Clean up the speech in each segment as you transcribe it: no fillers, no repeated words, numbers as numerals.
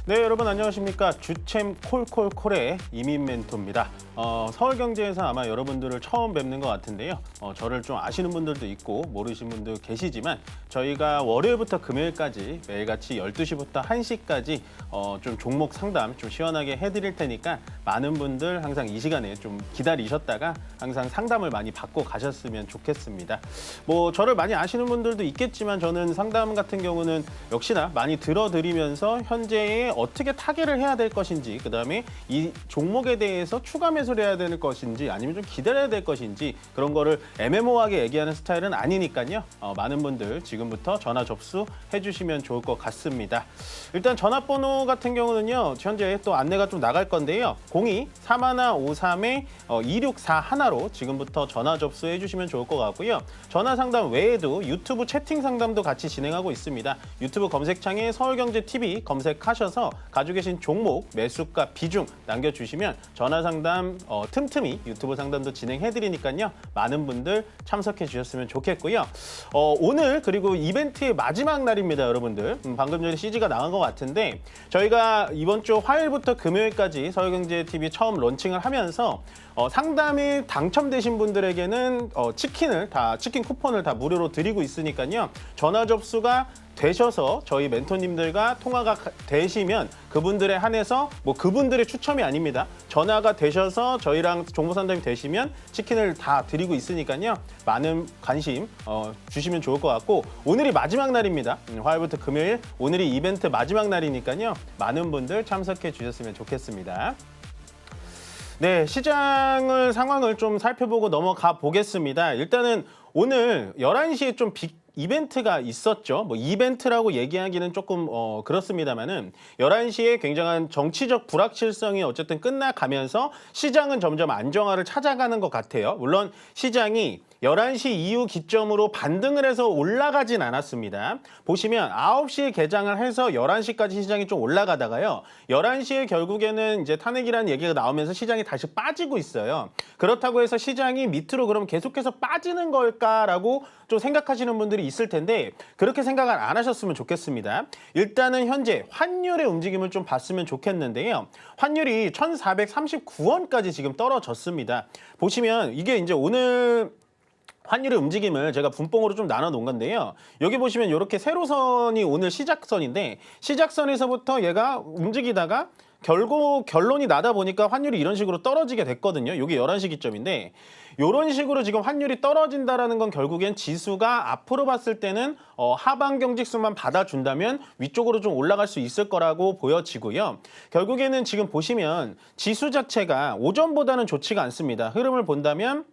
네, 여러분 안녕하십니까. 주챔 콜콜콜의 이민 멘토입니다. 서울경제에서 아마 여러분들을 처음 뵙는 것 같은데요. 저를 좀 아시는 분들도 있고 모르시는 분도 계시지만 저희가 월요일부터 금요일까지 매일같이 12시부터 1시까지 좀 종목 상담 좀 시원하게 해드릴 테니까 많은 분들 항상 이 시간에 좀 기다리셨다가 항상 상담을 많이 받고 가셨으면 좋겠습니다. 뭐 저를 많이 아시는 분들도 있겠지만 저는 상담 같은 경우는 역시나 많이 들어드리면서 현재의 어떻게 타겟을 해야 될 것인지, 그다음에 이 종목에 대해서 추가 매수를 해야 될 것인지 아니면 좀 기다려야 될 것인지 그런 거를 애매모호하게 얘기하는 스타일은 아니니까요. 많은 분들 지금부터 전화 접수해 주시면 좋을 것 같습니다. 일단 전화번호 같은 경우는요. 현재 또 안내가 좀 나갈 건데요. 02-3153-2641로 지금부터 전화 접수해 주시면 좋을 것 같고요. 전화 상담 외에도 유튜브 채팅 상담도 같이 진행하고 있습니다. 유튜브 검색창에 서울경제TV 검색하셔서 가지고 계신 종목, 매수가, 비중 남겨주시면 전화 상담 틈틈이 유튜브 상담도 진행해드리니까요. 많은 분들 참석해 주셨으면 좋겠고요. 오늘 그리고 이벤트의 마지막 날입니다, 여러분들. 방금 전에 CG가 나간 것 같은데 저희가 이번 주 화요일부터 금요일까지 서울경제TV 처음 론칭을 하면서 상담이 당첨되신 분들에게는 치킨 쿠폰을 다 무료로 드리고 있으니까요. 전화 접수가 되셔서 저희 멘토님들과 통화가 되시면 그분들에 한해서 뭐 그분들의 추첨이 아닙니다. 전화가 되셔서 저희랑 정보 상담이 되시면 치킨을 다 드리고 있으니까요. 많은 관심 주시면 좋을 것 같고 오늘이 마지막 날입니다. 화요일부터 금요일 오늘이 이벤트 마지막 날이니까요. 많은 분들 참석해 주셨으면 좋겠습니다. 네, 상황을 좀 살펴보고 넘어가 보겠습니다. 일단은 오늘 11시에 좀 이벤트가 있었죠. 뭐 이벤트라고 얘기하기는 조금 그렇습니다만은 11시에 굉장한 정치적 불확실성이 어쨌든 끝나가면서 시장은 점점 안정화를 찾아가는 것 같아요. 물론 시장이 11시 이후 기점으로 반등을 해서 올라가진 않았습니다. 보시면 9시에 개장을 해서 11시까지 시장이 좀 올라가다가요. 11시에 결국에는 이제 탄핵이라는 얘기가 나오면서 시장이 다시 빠지고 있어요. 그렇다고 해서 시장이 밑으로 그럼 계속해서 빠지는 걸까라고 좀 생각하시는 분들이 있을 텐데 그렇게 생각을 안 하셨으면 좋겠습니다. 일단은 현재 환율의 움직임을 좀 봤으면 좋겠는데요. 환율이 1,439원까지 지금 떨어졌습니다. 보시면 이게 이제 오늘 환율의 움직임을 제가 분봉으로 좀 나눠 놓은 건데요. 여기 보시면 이렇게 세로선이 오늘 시작선인데 시작선에서부터 얘가 움직이다가 결국 결론이 나다 보니까 환율이 이런 식으로 떨어지게 됐거든요. 이게 11시 기점인데 이런 식으로 지금 환율이 떨어진다라는 건 결국엔 지수가 앞으로 봤을 때는 하방 경직수만 받아준다면 위쪽으로 좀 올라갈 수 있을 거라고 보여지고요. 결국에는 지금 보시면 지수 자체가 오전보다는 좋지가 않습니다. 흐름을 본다면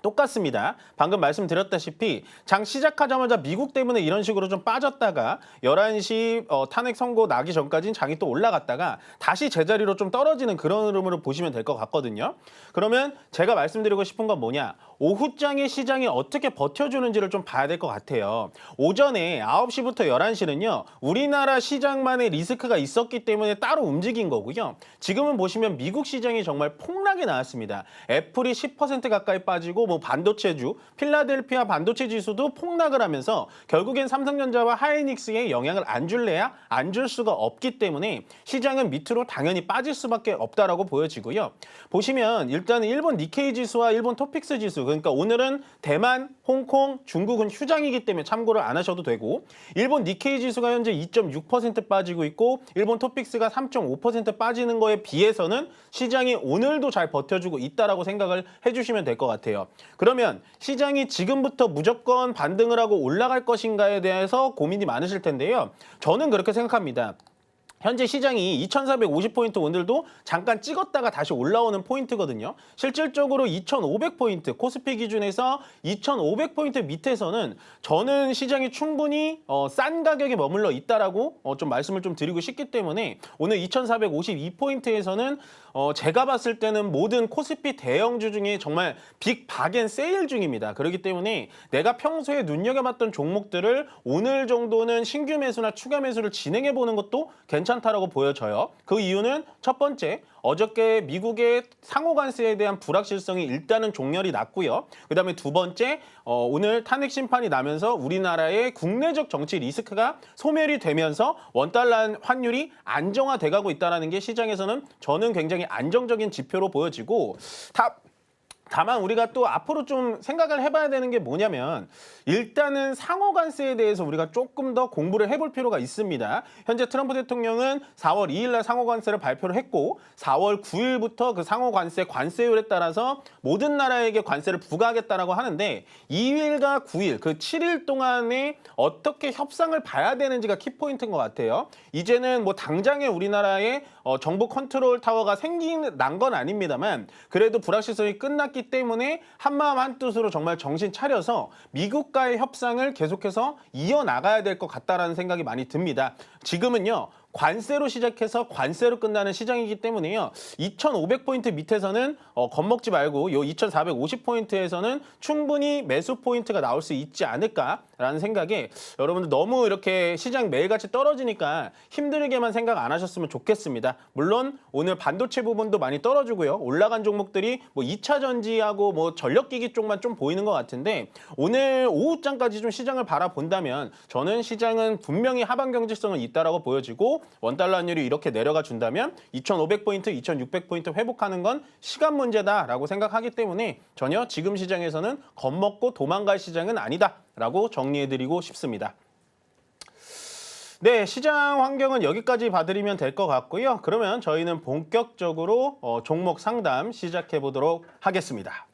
똑같습니다. 방금 말씀드렸다시피 장 시작하자마자 미국 때문에 이런 식으로 좀 빠졌다가 11시 탄핵 선고 나기 전까지는 장이 또 올라갔다가 다시 제자리로 좀 떨어지는 그런 흐름으로 보시면 될 것 같거든요. 그러면 제가 말씀드리고 싶은 건 뭐냐? 오후장의 시장이 어떻게 버텨주는지를 좀 봐야 될 것 같아요. 오전에 9시부터 11시는요. 우리나라 시장만의 리스크가 있었기 때문에 따로 움직인 거고요. 지금은 보시면 미국 시장이 정말 폭락이 나왔습니다. 애플이 10% 가까이 빠지고 뭐 반도체주, 필라델피아 반도체 지수도 폭락을 하면서 결국엔 삼성전자와 하이닉스에 영향을 안 줄래야 안 줄 수가 없기 때문에 시장은 밑으로 당연히 빠질 수밖에 없다라고 보여지고요. 보시면 일단 일본 니케이 지수와 일본 토픽스 지수, 그러니까 오늘은 대만, 홍콩, 중국은 휴장이기 때문에 참고를 안 하셔도 되고 일본 니케이 지수가 현재 2.6% 빠지고 있고 일본 토픽스가 3.5% 빠지는 거에 비해서는 시장이 오늘도 잘 버텨주고 있다라고 생각을 해주시면 될 것 같아요. 그러면 시장이 지금부터 무조건 반등을 하고 올라갈 것인가에 대해서 고민이 많으실 텐데요. 저는 그렇게 생각합니다. 현재 시장이 2,450포인트 오늘도 잠깐 찍었다가 다시 올라오는 포인트거든요. 실질적으로 2,500포인트, 코스피 기준에서 2,500포인트 밑에서는 저는 시장이 충분히 싼 가격에 머물러 있다라고 좀 말씀을 좀 드리고 싶기 때문에 오늘 2,452포인트에서는 제가 봤을 때는 모든 코스피 대형주 중에 정말 빅 박앤 세일 중입니다. 그렇기 때문에 내가 평소에 눈여겨봤던 종목들을 오늘 정도는 신규 매수나 추가 매수를 진행해보는 것도 괜찮은 괜찮다라고 보여져요. 그 이유는 첫 번째, 어저께 미국의 상호 관세에 대한 불확실성이 일단은 종결이 났고요. 그다음에 두 번째, 오늘 탄핵 심판이 나면서 우리나라의 국내적 정치 리스크가 소멸이 되면서 원달러 환율이 안정화돼 가고 있다는 게 시장에서는 저는 굉장히 안정적인 지표로 보여지고 다만 우리가 또 앞으로 좀 생각을 해봐야 되는 게 뭐냐면 일단은 상호 관세에 대해서 우리가 조금 더 공부를 해볼 필요가 있습니다. 현재 트럼프 대통령은 4월 2일 날 상호 관세를 발표를 했고 4월 9일부터 그 상호 관세율에 따라서 모든 나라에게 관세를 부과하겠다라고 하는데 2일과 9일 그 7일 동안에 어떻게 협상을 봐야 되는지가 키포인트인 것 같아요. 이제는 뭐 당장에 우리나라에 정부 컨트롤 타워가 난 건 아닙니다만 그래도 불확실성이 끝났기 때문에 한마음 한뜻으로 정말 정신 차려서 미국과의 협상을 계속해서 이어나가야 될 것 같다라는 생각이 많이 듭니다. 지금은요. 관세로 시작해서 관세로 끝나는 시장이기 때문에요. 2,500포인트 밑에서는 겁먹지 말고 요 2,450포인트에서는 충분히 매수 포인트가 나올 수 있지 않을까라는 생각에 여러분들 너무 이렇게 시장 매일같이 떨어지니까 힘들게만 생각 안 하셨으면 좋겠습니다. 물론 오늘 반도체 부분도 많이 떨어지고요. 올라간 종목들이 뭐 2차 전지하고 뭐 전력기기 쪽만 좀 보이는 것 같은데 오늘 오후장까지 좀 시장을 바라본다면 저는 시장은 분명히 하방 경직성은 있다라고 보여지고 원달러 환율이 이렇게 내려가 준다면 2,500포인트, 2,600포인트 회복하는 건 시간 문제다라고 생각하기 때문에 전혀 지금 시장에서는 겁먹고 도망갈 시장은 아니다라고 정리해드리고 싶습니다. 네, 시장 환경은 여기까지 봐드리면 될 것 같고요. 그러면 저희는 본격적으로 종목 상담 시작해 보도록 하겠습니다.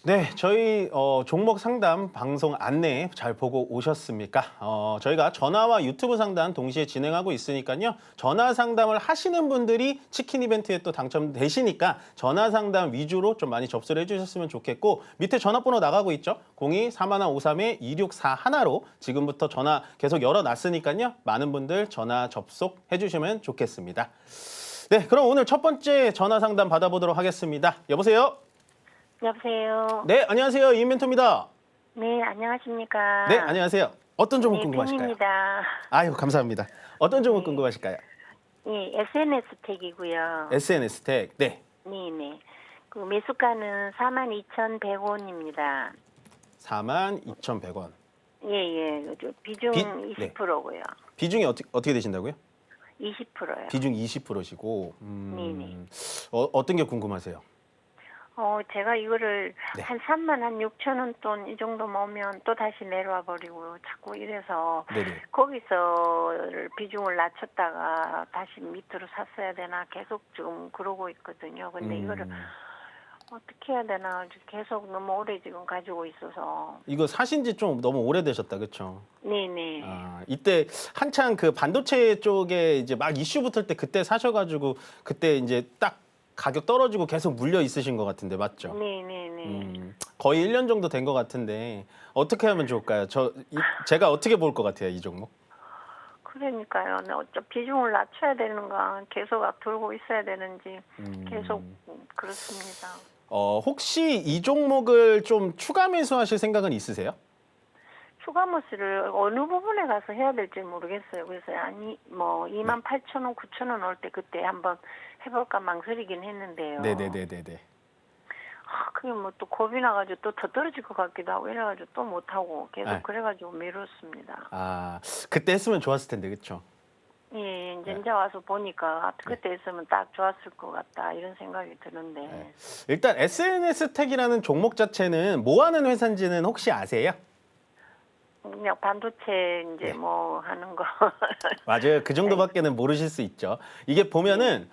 네, 저희 종목 상담 방송 안내 잘 보고 오셨습니까? 저희가 전화와 유튜브 상담 동시에 진행하고 있으니까요. 전화 상담을 하시는 분들이 치킨 이벤트에 또 당첨되시니까 전화 상담 위주로 좀 많이 접수를 해주셨으면 좋겠고 밑에 전화번호 나가고 있죠? 02-3153-2641로 지금부터 전화 계속 열어놨으니까요. 많은 분들 전화 접속해 주시면 좋겠습니다. 네, 그럼 오늘 첫 번째 전화 상담 받아보도록 하겠습니다. 여보세요? 여보세요. 네, 안녕하세요. 이인멘토입니다. 네, 안녕하십니까. 네, 안녕하세요. 어떤 종목 궁금하실까요? 팬입니다. 아유, 감사합니다. 어떤 종목 궁금하실까요? 예, SNS 택이고요. SNS 택. 네. 네네. 그 매수가는 42,100원입니다. 42,100원. 예. 비중 네. 20%고요. 비중이 어떻게 되신다고요? 20%요. 비중 20%시고. 네네. 어떤 게 궁금하세요? 제가 이거를 네. 한 36,000원 돈 이 정도 모으면 또 다시 내려와 버리고 자꾸 이래서 네네. 거기서 비중을 낮췄다가 다시 밑으로 샀어야 되나 계속 지금 그러고 있거든요. 근데 이거를 어떻게 해야 되나 계속 너무 오래 지금 가지고 있어서. 이거 사신 지 좀 너무 오래되셨다, 그렇죠? 네네. 이때 한창 그 반도체 쪽에 이제 막 이슈 붙을 때 그때 사셔가지고 그때 이제 딱 가격 떨어지고 계속 물려 있으신 것 같은데 맞죠? 네네네. 거의 1년 정도 된 것 같은데 어떻게 하면 좋을까요? 제가 어떻게 볼 것 같아요, 이 종목? 그러니까요. 비중을 낮춰야 되는가 계속 앞돌고 있어야 되는지 계속 그렇습니다. 혹시 이 종목을 좀 추가 매수하실 생각은 있으세요? 추가 매수를 어느 부분에 가서 해야 될지 모르겠어요. 그래서 28,000원, 9,000원 올 때 그때 한번 해볼까 망설이긴 했는데요. 네네네네네. 그게 뭐 또 겁이 나가지고 또 더 떨어질 것 같기도 하고 이래가지고 또 못하고 계속 네. 그래가지고 미뤘습니다. 그때 했으면 좋았을 텐데, 그렇죠? 예, 이제 와서 보니까 그때 했으면 딱 좋았을 것 같다 이런 생각이 드는데. 네. 일단 SNS 택이라는 종목 자체는 뭐 하는 회사인지는 혹시 아세요? 그냥 반도체 이제 네. 뭐 하는 거. 맞아요. 그 정도밖에는 모르실 수 있죠. 이게 보면은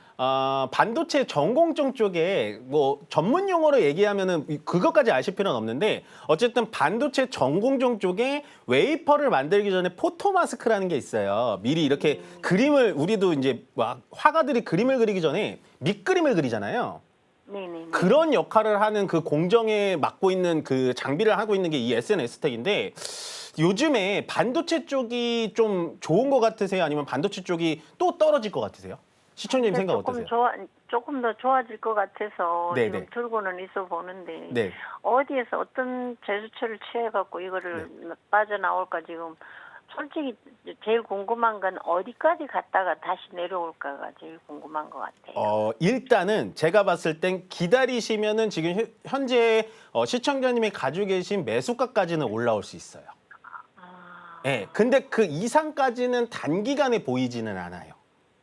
반도체 전공정 쪽에 뭐 전문 용어로 얘기하면은 그것까지 아실 필요는 없는데 어쨌든 반도체 전공정 쪽에 웨이퍼를 만들기 전에 포토마스크라는 게 있어요. 미리 이렇게 그림을 우리도 이제 막 화가들이 그림을 그리기 전에 밑그림을 그리잖아요. 네네. 그런 역할을 하는 그 공정에 맡고 있는 그 장비를 하고 있는 게 이 SNS텍인데 요즘에 반도체 쪽이 좀 좋은 것 같으세요? 아니면 반도체 쪽이 또 떨어질 것 같으세요? 시청자님 생각 어떠세요? 조금 더 좋아질 것 같아서 네네. 지금 들고는 있어 보는데 네. 어디에서 어떤 제스처를 취해갖고 이거를 빠져나올까 지금 솔직히 제일 궁금한 건 어디까지 갔다가 다시 내려올까가 제일 궁금한 것 같아요. 일단은 제가 봤을 땐 기다리시면은 지금 현재 시청자님이 가지고 계신 매수가까지는 올라올 수 있어요. 아, 예. 근데 그 이상까지는 단기간에 보이지는 않아요.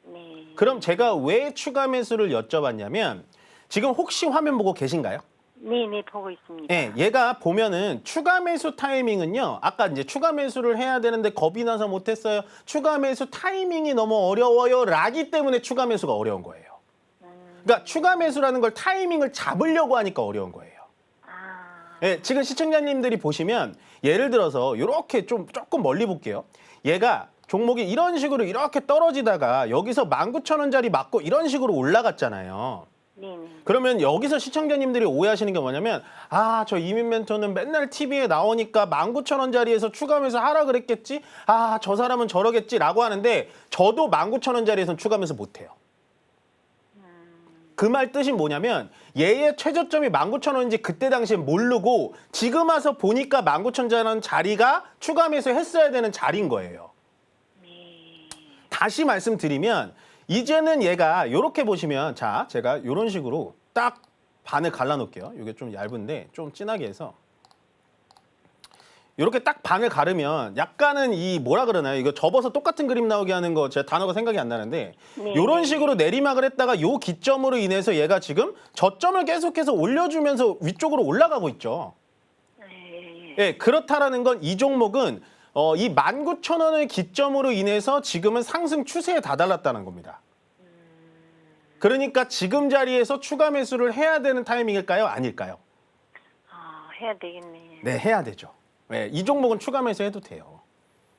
네. 그럼 제가 왜 추가 매수를 여쭤봤냐면 지금 혹시 화면 보고 계신가요? 네네 보고 있습니다. 예, 얘가 보면은 추가 매수 타이밍은요. 아까 이제 추가 매수를 해야 되는데 겁이 나서 못했어요. 추가 매수 타이밍이 너무 어려워요. 라기 때문에 추가 매수가 어려운 거예요. 그러니까 추가 매수라는 걸 타이밍을 잡으려고 하니까 어려운 거예요. 아, 예, 지금 시청자님들이 보시면 예를 들어서 이렇게 조금 멀리 볼게요. 얘가 종목이 이런 식으로 이렇게 떨어지다가 여기서 19,000원짜리 맞고 이런 식으로 올라갔잖아요. 네네. 그러면 여기서 시청자님들이 오해하시는 게 뭐냐면 저 이민 멘토는 맨날 TV에 나오니까 19,000원짜리에서 추가 매수 하라 그랬겠지? 저 사람은 저러겠지라고 하는데 저도 19,000원짜리에서는 추가 매수 못해요. 그 말 뜻이 뭐냐면 얘의 최저점이 19,000원인지 그때 당시에 모르고 지금 와서 보니까 19,000원 자리가 추가 매수 했어야 되는 자리인 거예요. 네. 다시 말씀드리면 이제는 얘가 이렇게 보시면 자 제가 이런 식으로 딱 반을 갈라놓을게요. 이게 좀 얇은데 좀 진하게 해서 이렇게 딱 반을 가르면 약간은 이 뭐라 그러나요? 이거 접어서 똑같은 그림 나오게 하는 거 제가 단어가 생각이 안 나는데 네, 이런 네. 식으로 내리막을 했다가 요 기점으로 인해서 얘가 지금 저점을 계속해서 올려주면서 위쪽으로 올라가고 있죠. 예. 예, 그렇다라는 건 이 종목은 이 19,000원의 기점으로 인해서 지금은 상승 추세에 다다랐다는 겁니다. 그러니까 지금 자리에서 추가 매수를 해야 되는 타이밍일까요? 아닐까요? 해야 되겠네. 네, 해야 되죠. 네, 이 종목은 추가 매수해도 돼요.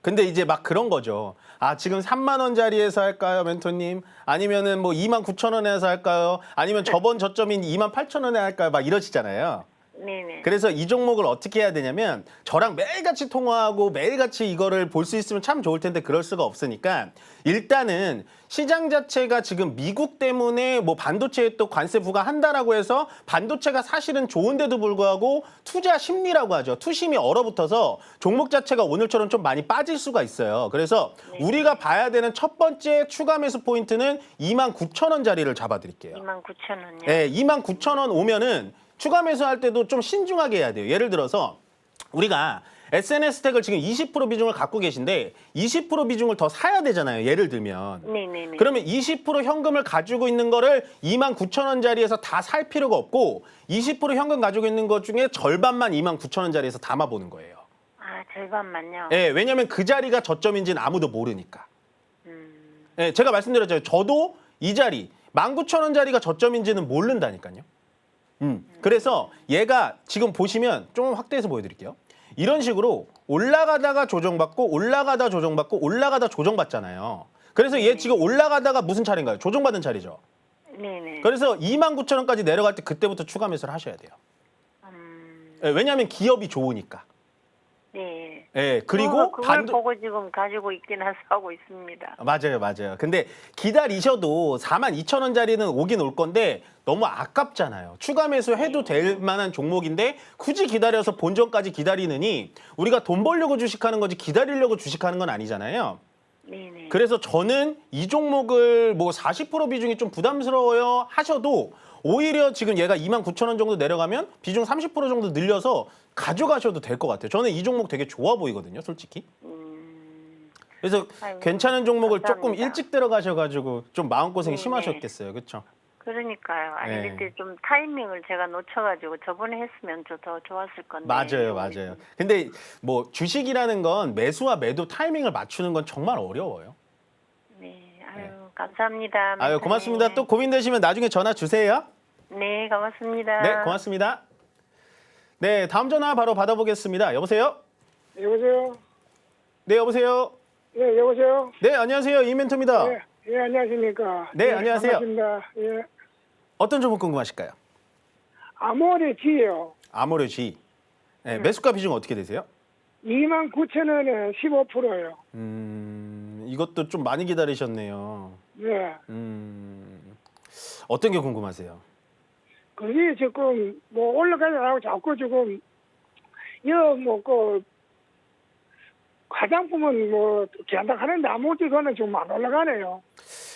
근데 이제 막 그런 거죠. 지금 3만 원짜리에서 할까요, 멘토님? 아니면은 뭐 29,000원에서 할까요? 아니면 저번 저점인 28,000원에 할까요? 막 이러시잖아요. 네네. 그래서 이 종목을 어떻게 해야 되냐면 저랑 매일같이 통화하고 매일같이 이거를 볼 수 있으면 참 좋을 텐데 그럴 수가 없으니까 일단은 시장 자체가 지금 미국 때문에 뭐 반도체에 또 관세 부과한다라고 해서 반도체가 사실은 좋은데도 불구하고 투자 심리라고 하죠. 투심이 얼어붙어서 종목 자체가 오늘처럼 좀 많이 빠질 수가 있어요. 그래서 우리가 봐야 되는 첫 번째 추가 매수 포인트는 29,000원짜리를 잡아드릴게요. 29,000원요. 네, 29,000원 오면은 추가 매수할 때도 좀 신중하게 해야 돼요. 예를 들어서 우리가 SNS텍을 지금 20% 비중을 갖고 계신데 20% 비중을 더 사야 되잖아요. 예를 들면. 네네네. 그러면 20% 현금을 가지고 있는 거를 29,000원짜리에서 다 살 필요가 없고 20% 현금 가지고 있는 것 중에 절반만 29,000원짜리에서 담아보는 거예요. 절반만요. 예, 왜냐하면 그 자리가 저점인지는 아무도 모르니까. 예, 제가 말씀드렸잖아요. 저도 이 자리 19,000원짜리가 저점인지는 모른다니까요. 그래서 얘가 지금 보시면 좀 확대해서 보여드릴게요. 이런 식으로 올라가다가 조정받고 올라가다 조정받고 올라가다 조정받잖아요. 그래서 얘 지금 올라가다가 무슨 차례인가요? 조정받은 차례죠. 네네. 그래서 29,000원까지 내려갈 때 그때부터 추가 매수를 하셔야 돼요. 예, 왜냐하면 기업이 좋으니까. 네. 예, 그리고 그걸 보고 지금 가지고 있긴 해서 하고 있습니다. 맞아요, 맞아요. 근데 기다리셔도 42,000원짜리는 오긴 올 건데 너무 아깝잖아요. 추가 매수해도 될 만한 종목인데 굳이 기다려서 본전까지 기다리느니 우리가 돈 벌려고 주식하는 거지 기다리려고 주식하는 건 아니잖아요. 네네. 그래서 저는 이 종목을 뭐 40% 비중이 좀 부담스러워요 하셔도 오히려 지금 얘가 29,000원 정도 내려가면 비중 30% 정도 늘려서 가져가셔도 될 것 같아요. 저는 이 종목 되게 좋아 보이거든요, 솔직히. 그래서 아이고, 괜찮은 종목을 조금 감사합니다. 일찍 들어가셔가지고 좀 마음고생이 네네. 심하셨겠어요. 그렇죠? 그러니까요. 아니 네. 근데 좀 타이밍을 제가 놓쳐가지고 저번에 했으면 좀 더 좋았을 건데. 맞아요, 맞아요. 근데 뭐 주식이라는 건 매수와 매도 타이밍을 맞추는 건 정말 어려워요. 네, 아유 감사합니다. 아유, 고맙습니다. 또 멘토님. 고민되시면 나중에 전화 주세요. 네, 고맙습니다. 네, 고맙습니다. 네, 다음 전화 바로 받아보겠습니다. 여보세요? 여보세요? 네, 여보세요? 예, 여보세요? 네, 안녕하세요. 이멘토입니다. 예, 예, 안녕하십니까? 네, 예, 안녕하세요. 반갑습니다. 예. 어떤 종목 궁금하실까요? 아모레 G요. 아모레 G. 네, 매수가 비중 어떻게 되세요? 29,000원에 15%예요. 이것도 좀 많이 기다리셨네요. 네. 어떤 게 궁금하세요? 그게 지금 뭐 올라가려고 자꾸 지금 그 화장품은 뭐 기한다 하는데 아무것도 그거는 좀 안 올라가네요.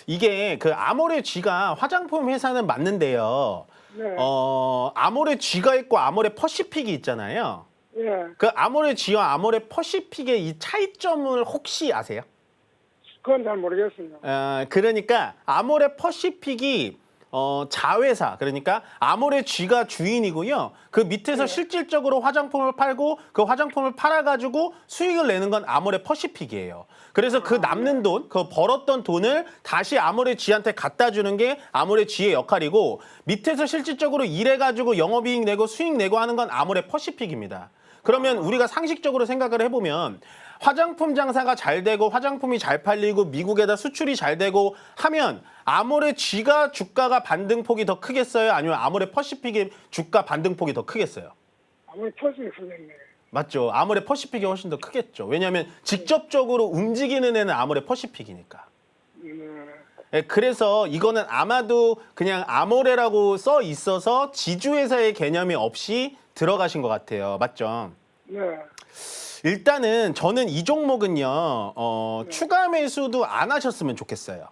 이게 그 아모레 G가 화장품 회사는 맞는데요. 네. 아모레 G가 있고 아모레 퍼시픽이 있잖아요. 예. 그 아모레 G와 아모레 퍼시픽의 이 차이점을 혹시 아세요? 그건 잘 모르겠습니다. 그러니까 아모레 퍼시픽이 자회사, 그러니까 아모레 G가 주인이고요. 그 밑에서 실질적으로 화장품을 팔고 그 화장품을 팔아가지고 수익을 내는 건 아모레 퍼시픽이에요. 그래서 그 남는 돈, 그 벌었던 돈을 다시 아모레 G한테 갖다 주는 게 아모레 G의 역할이고, 밑에서 실질적으로 일해가지고 영업이익 내고 수익 내고 하는 건 아모레 퍼시픽입니다. 그러면 우리가 상식적으로 생각을 해보면 화장품 장사가 잘 되고 화장품이 잘 팔리고 미국에다 수출이 잘 되고 하면 아모레 G가 주가가 반등폭이 더 크겠어요? 아니면 아모레 퍼시픽의 주가 반등폭이 더 크겠어요? 아무리 퍼스가 크겠네. 맞죠. 아모레 퍼시픽이 훨씬 더 크겠죠. 왜냐하면 직접적으로 움직이는 애는 아모레 퍼시픽이니까. 예, 그래서 이거는 아마도 그냥 아모레라고 써 있어서 지주회사의 개념이 없이 들어가신 것 같아요. 맞죠? 네. 일단은 저는 이 종목은요. 추가 매수도 안 하셨으면 좋겠어요.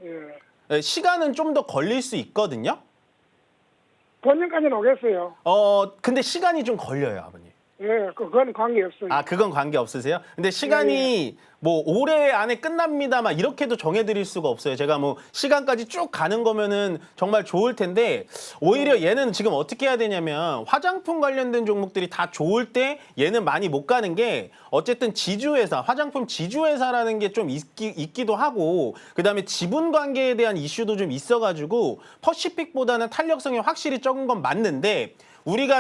예. 예, 시간은 좀 더 걸릴 수 있거든요. 본년까지는 오겠어요. 근데 시간이 좀 걸려요, 아버님. 예, 그건 관계없어요. 아, 그건 관계 없으세요? 근데 시간이 뭐 올해 안에 끝납니다, 막 이렇게도 정해드릴 수가 없어요. 제가 뭐 시간까지 쭉 가는 거면은 정말 좋을 텐데 오히려 얘는 지금 어떻게 해야 되냐면 화장품 관련된 종목들이 다 좋을 때 얘는 많이 못 가는 게 어쨌든 지주회사, 화장품 지주회사라는 게 좀 있기도 하고 그다음에 지분 관계에 대한 이슈도 좀 있어가지고 퍼시픽보다는 탄력성이 확실히 적은 건 맞는데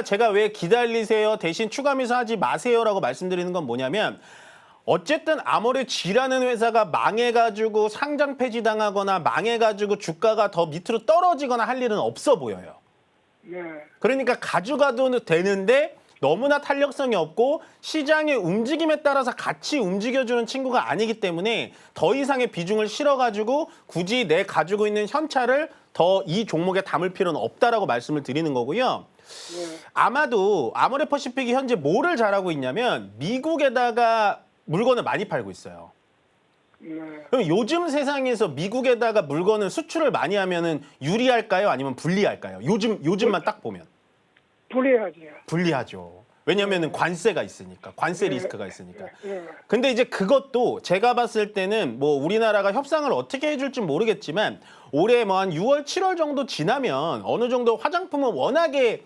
제가 왜 기다리세요 대신 추가 매수하지 마세요라고 말씀드리는 건 뭐냐면 어쨌든 아모레 G라는 회사가 망해가지고 상장 폐지당하거나 망해가지고 주가가 더 밑으로 떨어지거나 할 일은 없어 보여요. 네. 그러니까 가져가도 되는데 너무나 탄력성이 없고 시장의 움직임에 따라서 같이 움직여주는 친구가 아니기 때문에 더 이상의 비중을 실어가지고 굳이 내 가지고 있는 현찰을 더 이 종목에 담을 필요는 없다라고 말씀을 드리는 거고요. 아마도 아모레 퍼시픽이 현재 뭐를 잘하고 있냐면 미국에다가 물건을 많이 팔고 있어요. 네. 그럼 요즘 세상에서 미국에다가 물건을 수출을 많이 하면은 유리할까요? 아니면 불리할까요? 요즘만 딱 보면 불리하지요. 불리하죠. 왜냐면은 관세가 있으니까, 관세 리스크가 있으니까. 예. 근데 이제 그것도 제가 봤을 때는 뭐 우리나라가 협상을 어떻게 해줄지 모르겠지만 올해 뭐 한 6월, 7월 정도 지나면 어느 정도 화장품은 워낙에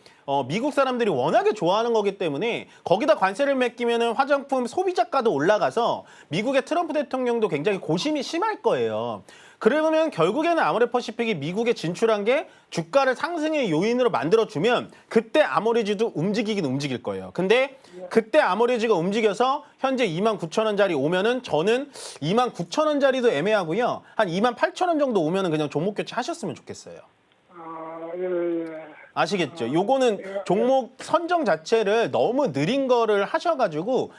미국 사람들이 워낙에 좋아하는 거기 때문에 거기다 관세를 맡기면은 화장품 소비자가도 올라가서 미국의 트럼프 대통령도 굉장히 고심이 심할 거예요. 그러면 결국에는 아모레 퍼시픽이 미국에 진출한 게 주가를 상승의 요인으로 만들어주면 그때 아모레지도 움직이긴 움직일 거예요. 근데 그때 아모레지가 움직여서 현재 29,000원짜리 오면은 저는 29,000원짜리도 애매하고요. 한 28,000원 정도 오면은 그냥 종목 교체하셨으면 좋겠어요. 아, 예. 아시겠죠? 요거는 종목 선정 자체를 너무 느린 거를 하셔가지고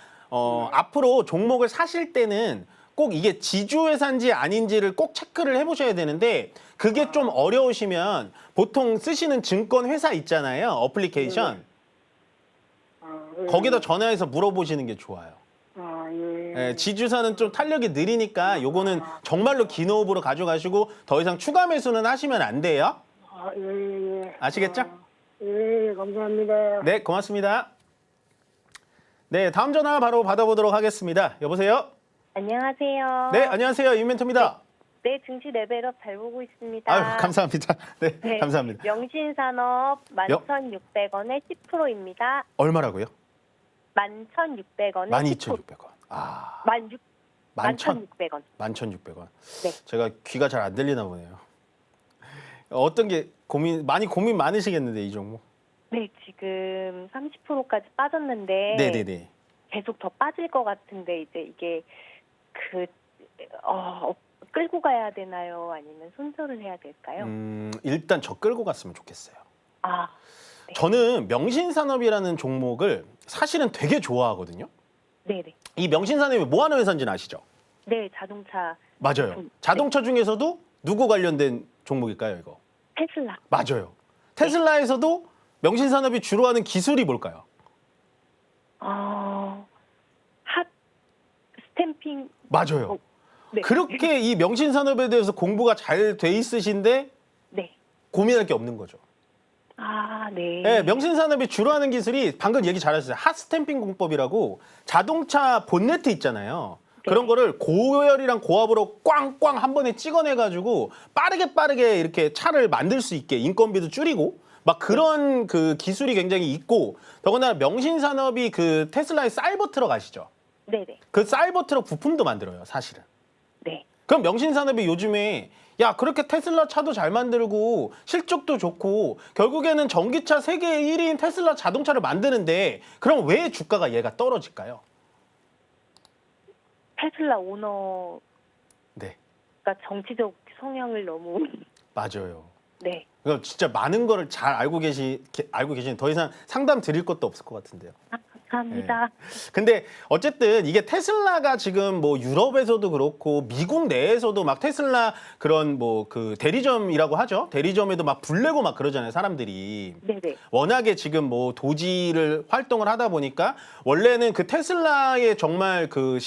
앞으로 종목을 사실 때는 꼭 이게 지주회사인지 아닌지를 꼭 체크를 해보셔야 되는데 그게 좀 어려우시면 보통 쓰시는 증권 회사 있잖아요. 어플리케이션. 거기다 전화해서 물어보시는 게 좋아요. 아, 예. 예, 지주사는 좀 탄력이 느리니까 요거는 정말로 긴 호흡으로 가져가시고 더 이상 추가 매수는 하시면 안 돼요. 아, 예. 아시겠죠? 예, 감사합니다. 네, 고맙습니다. 네, 다음 전화 바로 받아보도록 하겠습니다. 여보세요? 안녕하세요. 네, 안녕하세요. 윤멘토입니다. 네, 증시 레벨업 잘 보고 있습니다. 아유, 감사합니다. 네, 네, 감사합니다. 명신산업 11,600원에 10%입니다. 얼마라고요? 11,600원에 12,600원. 아, 11,600원. 11,600원. 네. 제가 귀가 잘 안 들리나 보네요. 어떤 게 고민 많으시겠는데 이 종목. 네, 지금 30%까지 빠졌는데 네네네. 계속 더 빠질 것 같은데 이제 이게 끌고 가야 되나요? 아니면 손절을 해야 될까요? 일단 저 끌고 갔으면 좋겠어요. 아, 네. 저는 명신산업이라는 종목을 사실은 되게 좋아하거든요. 네네. 이 명신산업이 뭐 하는 회사인지는 아시죠? 네, 자동차 맞아요. 제품. 자동차 중에서도 누구 관련된 종목일까요, 이거? 테슬라. 맞아요. 테슬라에서도 명신산업이 주로 하는 기술이 뭘까요? 핫 스탬핑. 맞아요. 네. 그렇게 이 명신산업에 대해서 공부가 잘 돼 있으신데 네. 고민할 게 없는 거죠. 아, 네. 네, 명신산업이 주로 하는 기술이 방금 얘기 잘하셨어요. 핫스탬핑 공법이라고 자동차 본네트 있잖아요. 그런 거를 고열이랑 고압으로 꽝꽝 한 번에 찍어내가지고 빠르게 이렇게 차를 만들 수 있게 인건비도 줄이고 막 그런 그 기술이 굉장히 있고 더군다나 명신산업이 그 테슬라의 사이버 트럭 아시죠? 네네. 그 사이버 트럭 부품도 만들어요, 사실은. 네. 그럼 명신산업이 요즘에 야 그렇게 테슬라 차도 잘 만들고 실적도 좋고 결국에는 전기차 세계 1위인 테슬라 자동차를 만드는데 그럼 왜 주가가 얘가 떨어질까요? 테슬라 오너가 네, 정치적 성향을 너무 맞아요. 네. 그럼 진짜 많은 거를 잘 알고 계시는 더 이상 상담 드릴 것도 없을 것 같은데요. 감사합니다. 근데 어쨌든 이게 테슬라가 지금 뭐 유럽에서도 그렇고 미국 내에서도 막 테슬라 그런 뭐 그 대리점이라고 하죠. 대리점에도 막 불내고 막 그러잖아요, 사람들이. 네네. 워낙에 지금 뭐 도지를 활동을 하다 보니까 원래는 그 테슬라의 정말 그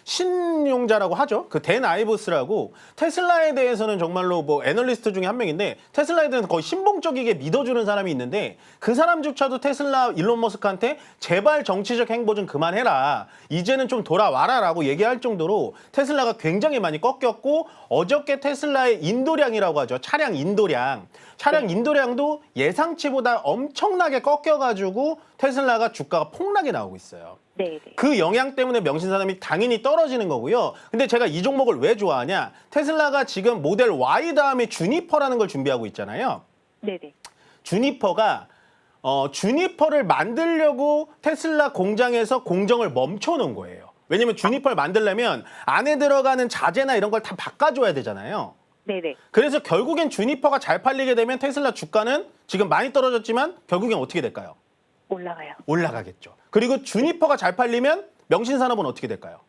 신용자라고 하죠. 그 댄 아이버스라고 테슬라에 대해서는 정말로 뭐 애널리스트 중에 한 명인데 테슬라에 대해서 거의 신봉적이게 믿어주는 사람이 있는데 그 사람조차도 테슬라 일론 머스크한테 제발 정치적 행보 좀 그만해라. 이제는 좀 돌아와라라고 얘기할 정도로 테슬라가 굉장히 많이 꺾였고 어저께 테슬라의 인도량이라고 하죠. 차량 인도량도 예상치보다 엄청나게 꺾여가지고 테슬라가 주가가 폭락이 나오고 있어요. 네네. 그 영향 때문에 명신산업이 당연히 떨어지는 거고요. 근데 제가 이 종목을 왜 좋아하냐? 테슬라가 지금 모델 Y 다음에 주니퍼라는 걸 준비하고 있잖아요. 네네. 주니퍼가 주니퍼를 만들려고 테슬라 공장에서 공정을 멈춰놓은 거예요. 왜냐면 주니퍼를 만들려면 안에 들어가는 자재나 이런 걸 다 바꿔줘야 되잖아요. 네네. 그래서 결국엔 주니퍼가 잘 팔리게 되면 테슬라 주가는 지금 많이 떨어졌지만 결국엔 어떻게 될까요? 올라가요. 올라가겠죠. 그리고 주니퍼가 잘 팔리면 명신산업은 어떻게 될까요?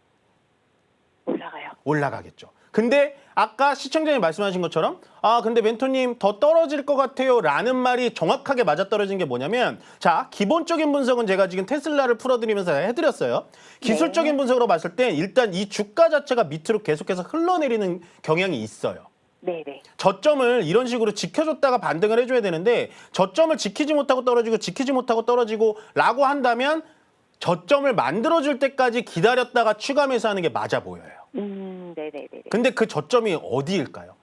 올라가요. 올라가겠죠. 근데 아까 시청자님 말씀하신 것처럼 근데 멘토님 더 떨어질 것 같아요 라는 말이 정확하게 맞아떨어진 게 뭐냐면 자 기본적인 분석은 제가 지금 테슬라를 풀어드리면서 해드렸어요. 기술적인 분석으로 봤을 때 일단 이 주가 자체가 밑으로 계속해서 흘러내리는 경향이 있어요. 네네. 저점을 이런 식으로 지켜줬다가 반등을 해줘야 되는데 저점을 지키지 못하고 떨어지고 라고 한다면 저점을 만들어줄 때까지 기다렸다가 추가 매수하는 게 맞아 보여요. 네네네. 근데 그 저점이 어디일까요?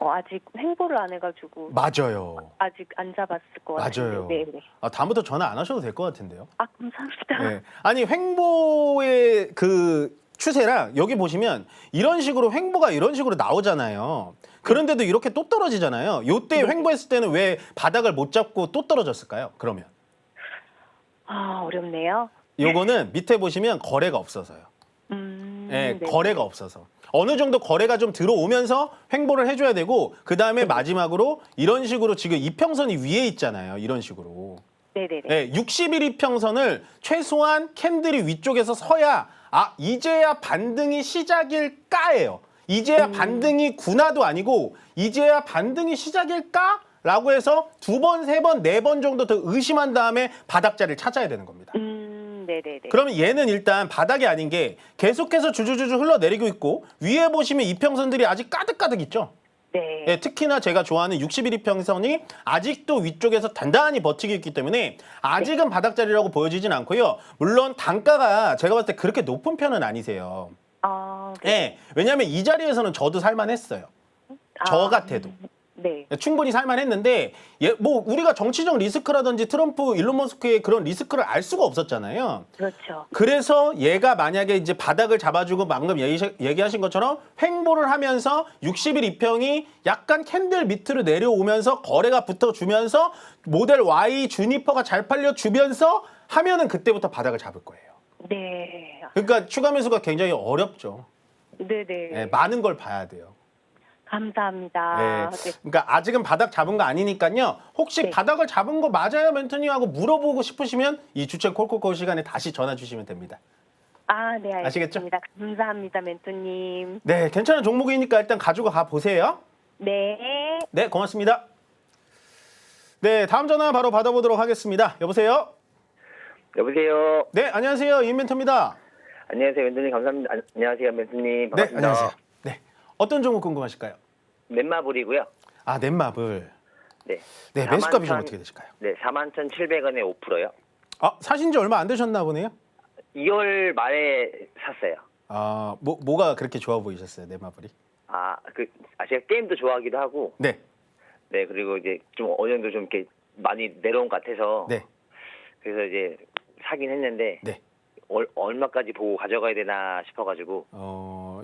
아직 횡보를 안 해가지고 맞아요. 아직 안 잡았을 것 같아요. 맞아요. 네네. 다음부터 전화 안 하셔도 될 것 같은데요. 감사합니다. 네. 아니 횡보의 그 추세랑 여기 보시면 이런 식으로 횡보가 이런 식으로 나오잖아요. 그런데도 이렇게 또 떨어지잖아요. 요때 횡보했을 때는 왜 바닥을 못 잡고 또 떨어졌을까요? 그러면 어렵네요. 요거는 밑에 보시면 거래가 없어서요. 네, 거래가 없어서. 어느 정도 거래가 좀 들어오면서 횡보를 해줘야 되고 그 다음에 마지막으로 이런 식으로 지금 이평선이 위에 있잖아요. 이런 식으로. 네네네. 네, 60일 이평선을 최소한 캔들이 위쪽에서 서야 이제야 반등이 시작일까예요. 이제야 반등이 군화도 아니고 이제야 반등이 시작일까? 라고 해서 2번, 3번, 4번 정도 더 의심한 다음에 바닥자리를 찾아야 되는 겁니다. 네네네. 그러면 얘는 일단 바닥이 아닌 게 계속해서 주주주주 흘러내리고 있고 위에 보시면 이평선들이 아직 가득가득 있죠. 네. 네, 특히나 제가 좋아하는 60일 이평선이 아직도 위쪽에서 단단히 버티고 있기 때문에 아직은 바닥자리라고 보여지진 않고요. 물론 단가가 제가 봤을 때 그렇게 높은 편은 아니세요. 네, 왜냐하면 이 자리에서는 저도 살만했어요. 저 같아도. 네. 충분히 살만했는데 뭐 우리가 정치적 리스크라든지 트럼프, 일론 머스크의 그런 리스크를 알 수가 없었잖아요. 그렇죠. 그래서 얘가 만약에 이제 바닥을 잡아주고 방금 얘기하신 것처럼 횡보를 하면서 60일 이평이 약간 캔들 밑으로 내려오면서 거래가 붙어주면서 모델 Y 주니퍼가 잘 팔려주면서 하면은 그때부터 바닥을 잡을 거예요. 네. 그러니까 추가 매수가 굉장히 어렵죠. 네네. 네, 많은 걸 봐야 돼요. 감사합니다. 네. 그러니까 아직은 바닥 잡은 거 아니니까요. 혹시 네. 바닥을 잡은 거 맞아요, 멘토님? 하고 물어보고 싶으시면 이 주책 콜콜콜 시간에 다시 전화 주시면 됩니다. 아, 네, 아시겠죠? 알겠습니다. 감사합니다, 멘토님. 네, 괜찮은 종목이니까 일단 가지고 가 보세요. 네. 네, 고맙습니다. 네, 다음 전화 바로 받아보도록 하겠습니다. 여보세요? 여보세요. 네, 안녕하세요. 임멘토입니다. 안녕하세요, 멘토님. 감사합니다. 안녕하세요, 멘토님. 네, 반갑습니다. 안녕하세요. 네, 어떤 종목 궁금하실까요? 넷마블이고요. 아, 넷마블. 네. 네, 매수값이 좀 어떻게 되실까요? 네, 41,700원에 5%요. 아, 사신 지 얼마 안 되셨나 보네요? 2월 말에 샀어요. 아, 뭐가 그렇게 좋아 보이셨어요, 넷마블이? 제가 게임도 좋아하기도 하고, 네, 네, 그리고 이제 좀 어느 정도 좀 이렇게 많이 내려온 것 같아서, 네, 그래서 이제 사긴 했는데, 네. 얼마까지 보고 가져가야 되나 싶어가지고,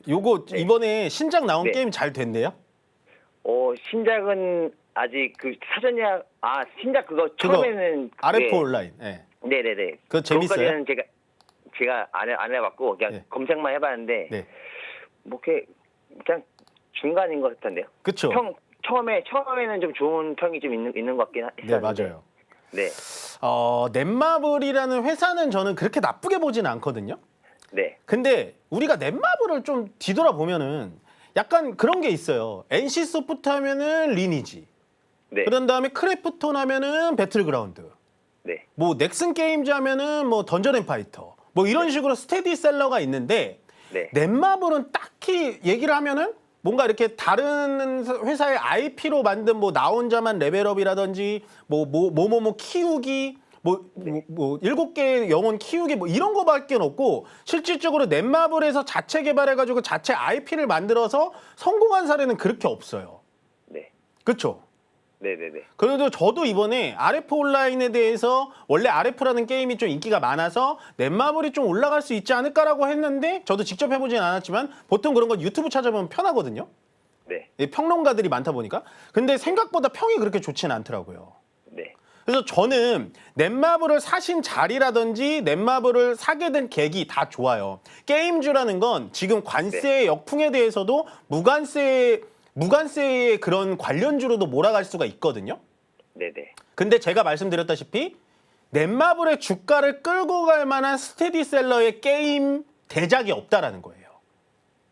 요거 네. 이번에 신작 나온 네. 게임 잘 됐네요? 신작은 아직 신작 그거 처음에는 RF 온라인. 네. 네네네. 그거 재밌어요? 그것까지는 제가 안 해봤고 그냥 네. 검색만 해봤는데 네. 뭐 이렇게 그냥 중간인 것 같던데요. 그쵸? 처음에는 좀 좋은 평이 좀 있는 것 같긴 했었는데. 네, 맞아요. 네, 넷마블이라는 회사는 저는 그렇게 나쁘게 보지는 않거든요. 네, 근데 우리가 넷마블을 좀 뒤돌아보면은 약간 그런 게 있어요. NC 소프트 하면은 리니지. 네, 그런 다음에 크래프톤 하면은 배틀그라운드. 네, 뭐 넥슨 게임즈 하면은 뭐 던전 앤 파이터. 뭐 이런 식으로 스테디셀러가 있는데 네, 넷마블은 딱히 얘기를 하면은 뭔가 이렇게 다른 회사의 IP로 만든 뭐 나 혼자만 레벨업이라든지 뭐 키우기 뭐 7개의 영혼 키우기 뭐 이런 거밖에 없고 실질적으로 넷마블에서 자체 개발해가지고 자체 IP를 만들어서 성공한 사례는 그렇게 없어요. 네, 그렇죠? 네, 네, 네, 그래도 저도 이번에 RF 온라인에 대해서 원래 RF라는 게임이 좀 인기가 많아서 넷마블이 좀 올라갈 수 있지 않을까라고 했는데 저도 직접 해보진 않았지만 보통 그런 건 유튜브 찾아보면 편하거든요. 네, 평론가들이 많다 보니까. 근데 생각보다 평이 그렇게 좋지는 않더라고요. 네, 그래서 저는 넷마블을 사신 자리라든지 넷마블을 사게 된 계기 다 좋아요. 게임주라는 건 지금 관세의 역풍에 대해서도 무관세의 그런 관련주로도 몰아갈 수가 있거든요. 네, 네, 근데 제가 말씀드렸다시피 넷마블의 주가를 끌고 갈 만한 스테디셀러의 게임 대작이 없다라는 거예요.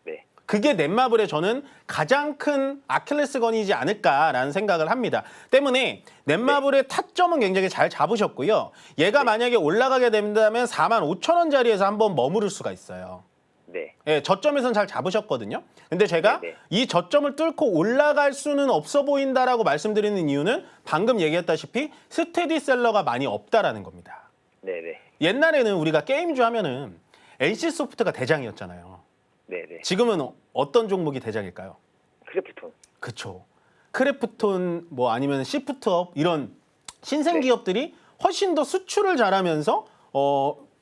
네, 그게 넷마블의 저는 가장 큰 아킬레스건이지 않을까라는 생각을 합니다. 때문에 넷마블의 타점은 굉장히 잘 잡으셨고요. 얘가 만약에 올라가게 된다면 45,000원짜리에서 한번 머무를 수가 있어요. 네, 예, 저점에선 잘 잡으셨거든요. 근데 제가 네네. 이 저점을 뚫고 올라갈 수는 없어 보인다라고 말씀드리는 이유는 방금 얘기했다시피 스테디셀러가 많이 없다라는 겁니다. 네, 네, 옛날에는 우리가 게임주 하면은 NC 소프트가 대장이었잖아요. 네, 네. 지금은 어떤 종목이 대장일까요? 크래프톤. 그쵸. 크래프톤 뭐 아니면 시프트업 이런 신생 네. 기업들이 훨씬 더 수출을 잘하면서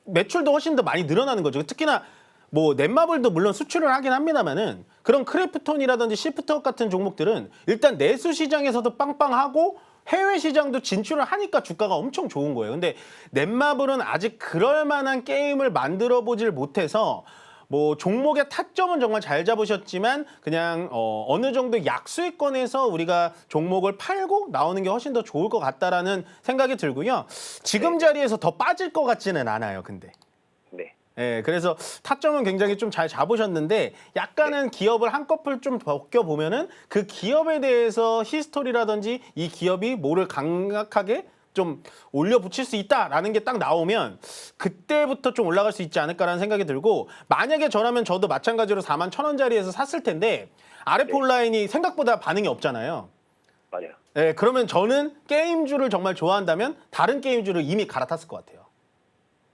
매출도 훨씬 더 많이 늘어나는 거죠. 특히나 뭐 넷마블도 물론 수출을 하긴 합니다만은 그런 크래프톤이라든지 시프트업 같은 종목들은 일단 내수 시장에서도 빵빵하고 해외 시장도 진출을 하니까 주가가 엄청 좋은 거예요. 근데 넷마블은 아직 그럴 만한 게임을 만들어 보질 못해서 뭐 종목의 타점은 정말 잘 잡으셨지만 그냥 어느 정도 약수익권에서 우리가 종목을 팔고 나오는 게 훨씬 더 좋을 것 같다라는 생각이 들고요. 지금 자리에서 더 빠질 것 같지는 않아요. 근데. 네, 예, 그래서 타점은 굉장히 좀 잘 잡으셨는데 약간은 기업을 한꺼풀 좀 벗겨보면은 그 기업에 대해서 히스토리라든지 이 기업이 뭐를 강력하게 좀 올려붙일 수 있다라는 게 딱 나오면 그때부터 좀 올라갈 수 있지 않을까라는 생각이 들고 만약에 저라면 저도 마찬가지로 41,000원짜리에서 샀을 텐데 RF 온라인이 생각보다 반응이 없잖아요. 맞아요. 예, 그러면 저는 게임주를 정말 좋아한다면 다른 게임주를 이미 갈아탔을 것 같아요.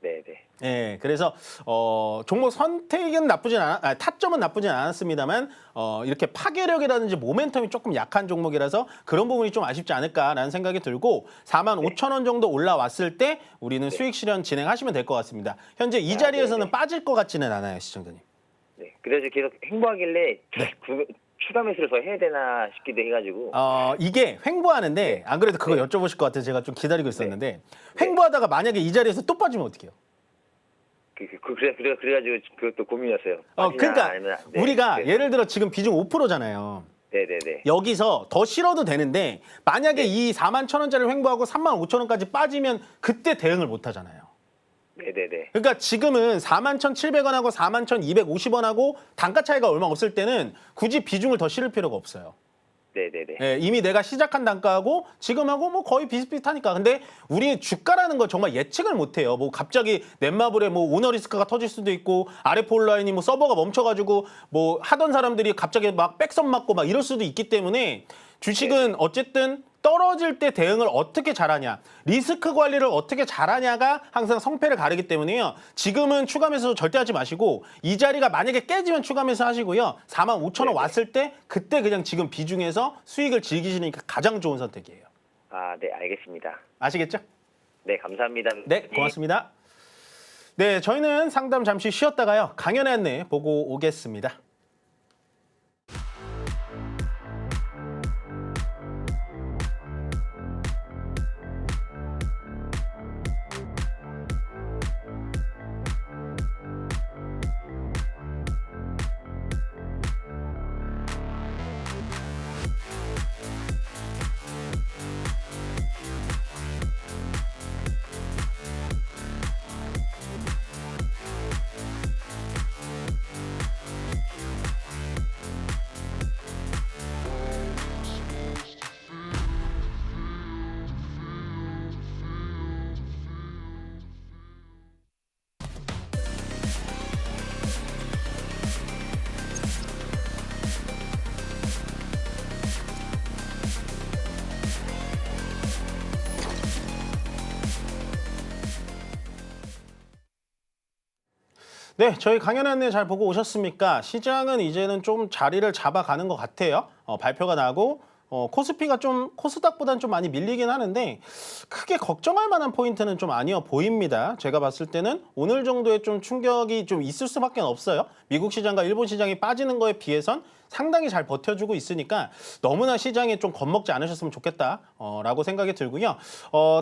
네, 네. 예, 그래서 종목 선택은 타점은 나쁘진 않았습니다만 이렇게 파괴력이라든지 모멘텀이 조금 약한 종목이라서 그런 부분이 좀 아쉽지 않을까라는 생각이 들고 45,000원 정도 올라왔을 때 우리는 수익 실현 진행하시면 될 것 같습니다. 현재 이 자리에서는 네네. 빠질 것 같지는 않아요, 시청자님. 네. 그래서 계속 횡보하길래 네. 추가 매수를 더 해야 되나 싶기도 해가지고. 이게 횡보하는데 안 그래도 그거 네. 여쭤보실 것 같아서 제가 좀 기다리고 있었는데 횡보하다가 만약에 이 자리에서 또 빠지면 어떡해요? 그래가지고 그것도 고민이었어요. 그러니까 아니면, 우리가 네. 예를 들어 지금 비중 5%잖아요. 네네네. 여기서 더 실어도 되는데 만약에 이 41,000원짜리 횡보하고 35,000원까지 빠지면 그때 대응을 못 하잖아요. 네네네. 그러니까 지금은 41,700원하고 41,250원하고 단가 차이가 얼마 없을 때는 굳이 비중을 더 실을 필요가 없어요. 네네네. 예, 이미 내가 시작한 단가하고 지금하고 뭐 거의 비슷비슷하니까. 근데 우리 주가라는 건 정말 예측을 못 해요. 뭐 갑자기 넷마블에 뭐 오너 리스크가 터질 수도 있고 RF 온라인이 뭐 서버가 멈춰가지고 뭐 하던 사람들이 갑자기 막 백선 맞고 막 이럴 수도 있기 때문에 주식은 어쨌든 떨어질 때 대응을 어떻게 잘하냐, 리스크 관리를 어떻게 잘하냐가 항상 성패를 가르기 때문에요. 지금은 추가 매수 절대 하지 마시고 이 자리가 만약에 깨지면 추가 매수 하시고요. 45,000원 왔을 때 그때 그냥 지금 비중에서 수익을 즐기시니까 가장 좋은 선택이에요. 아, 네, 알겠습니다. 아시겠죠? 네, 감사합니다. 네, 고맙습니다. 네, 저희는 상담 잠시 쉬었다가요. 강연의 안내 보고 오겠습니다. 네, 저희 강연 안내 잘 보고 오셨습니까? 시장은 이제는 좀 자리를 잡아가는 것 같아요. 발표가 나고 코스피가 좀 코스닥보다는 좀 많이 밀리긴 하는데 크게 걱정할 만한 포인트는 좀 아니어 보입니다. 제가 봤을 때는 오늘 정도의 좀 충격이 좀 있을 수밖에 없어요. 미국 시장과 일본 시장이 빠지는 거에 비해선 상당히 잘 버텨주고 있으니까 너무나 시장에 좀 겁먹지 않으셨으면 좋겠다라고 생각이 들고요.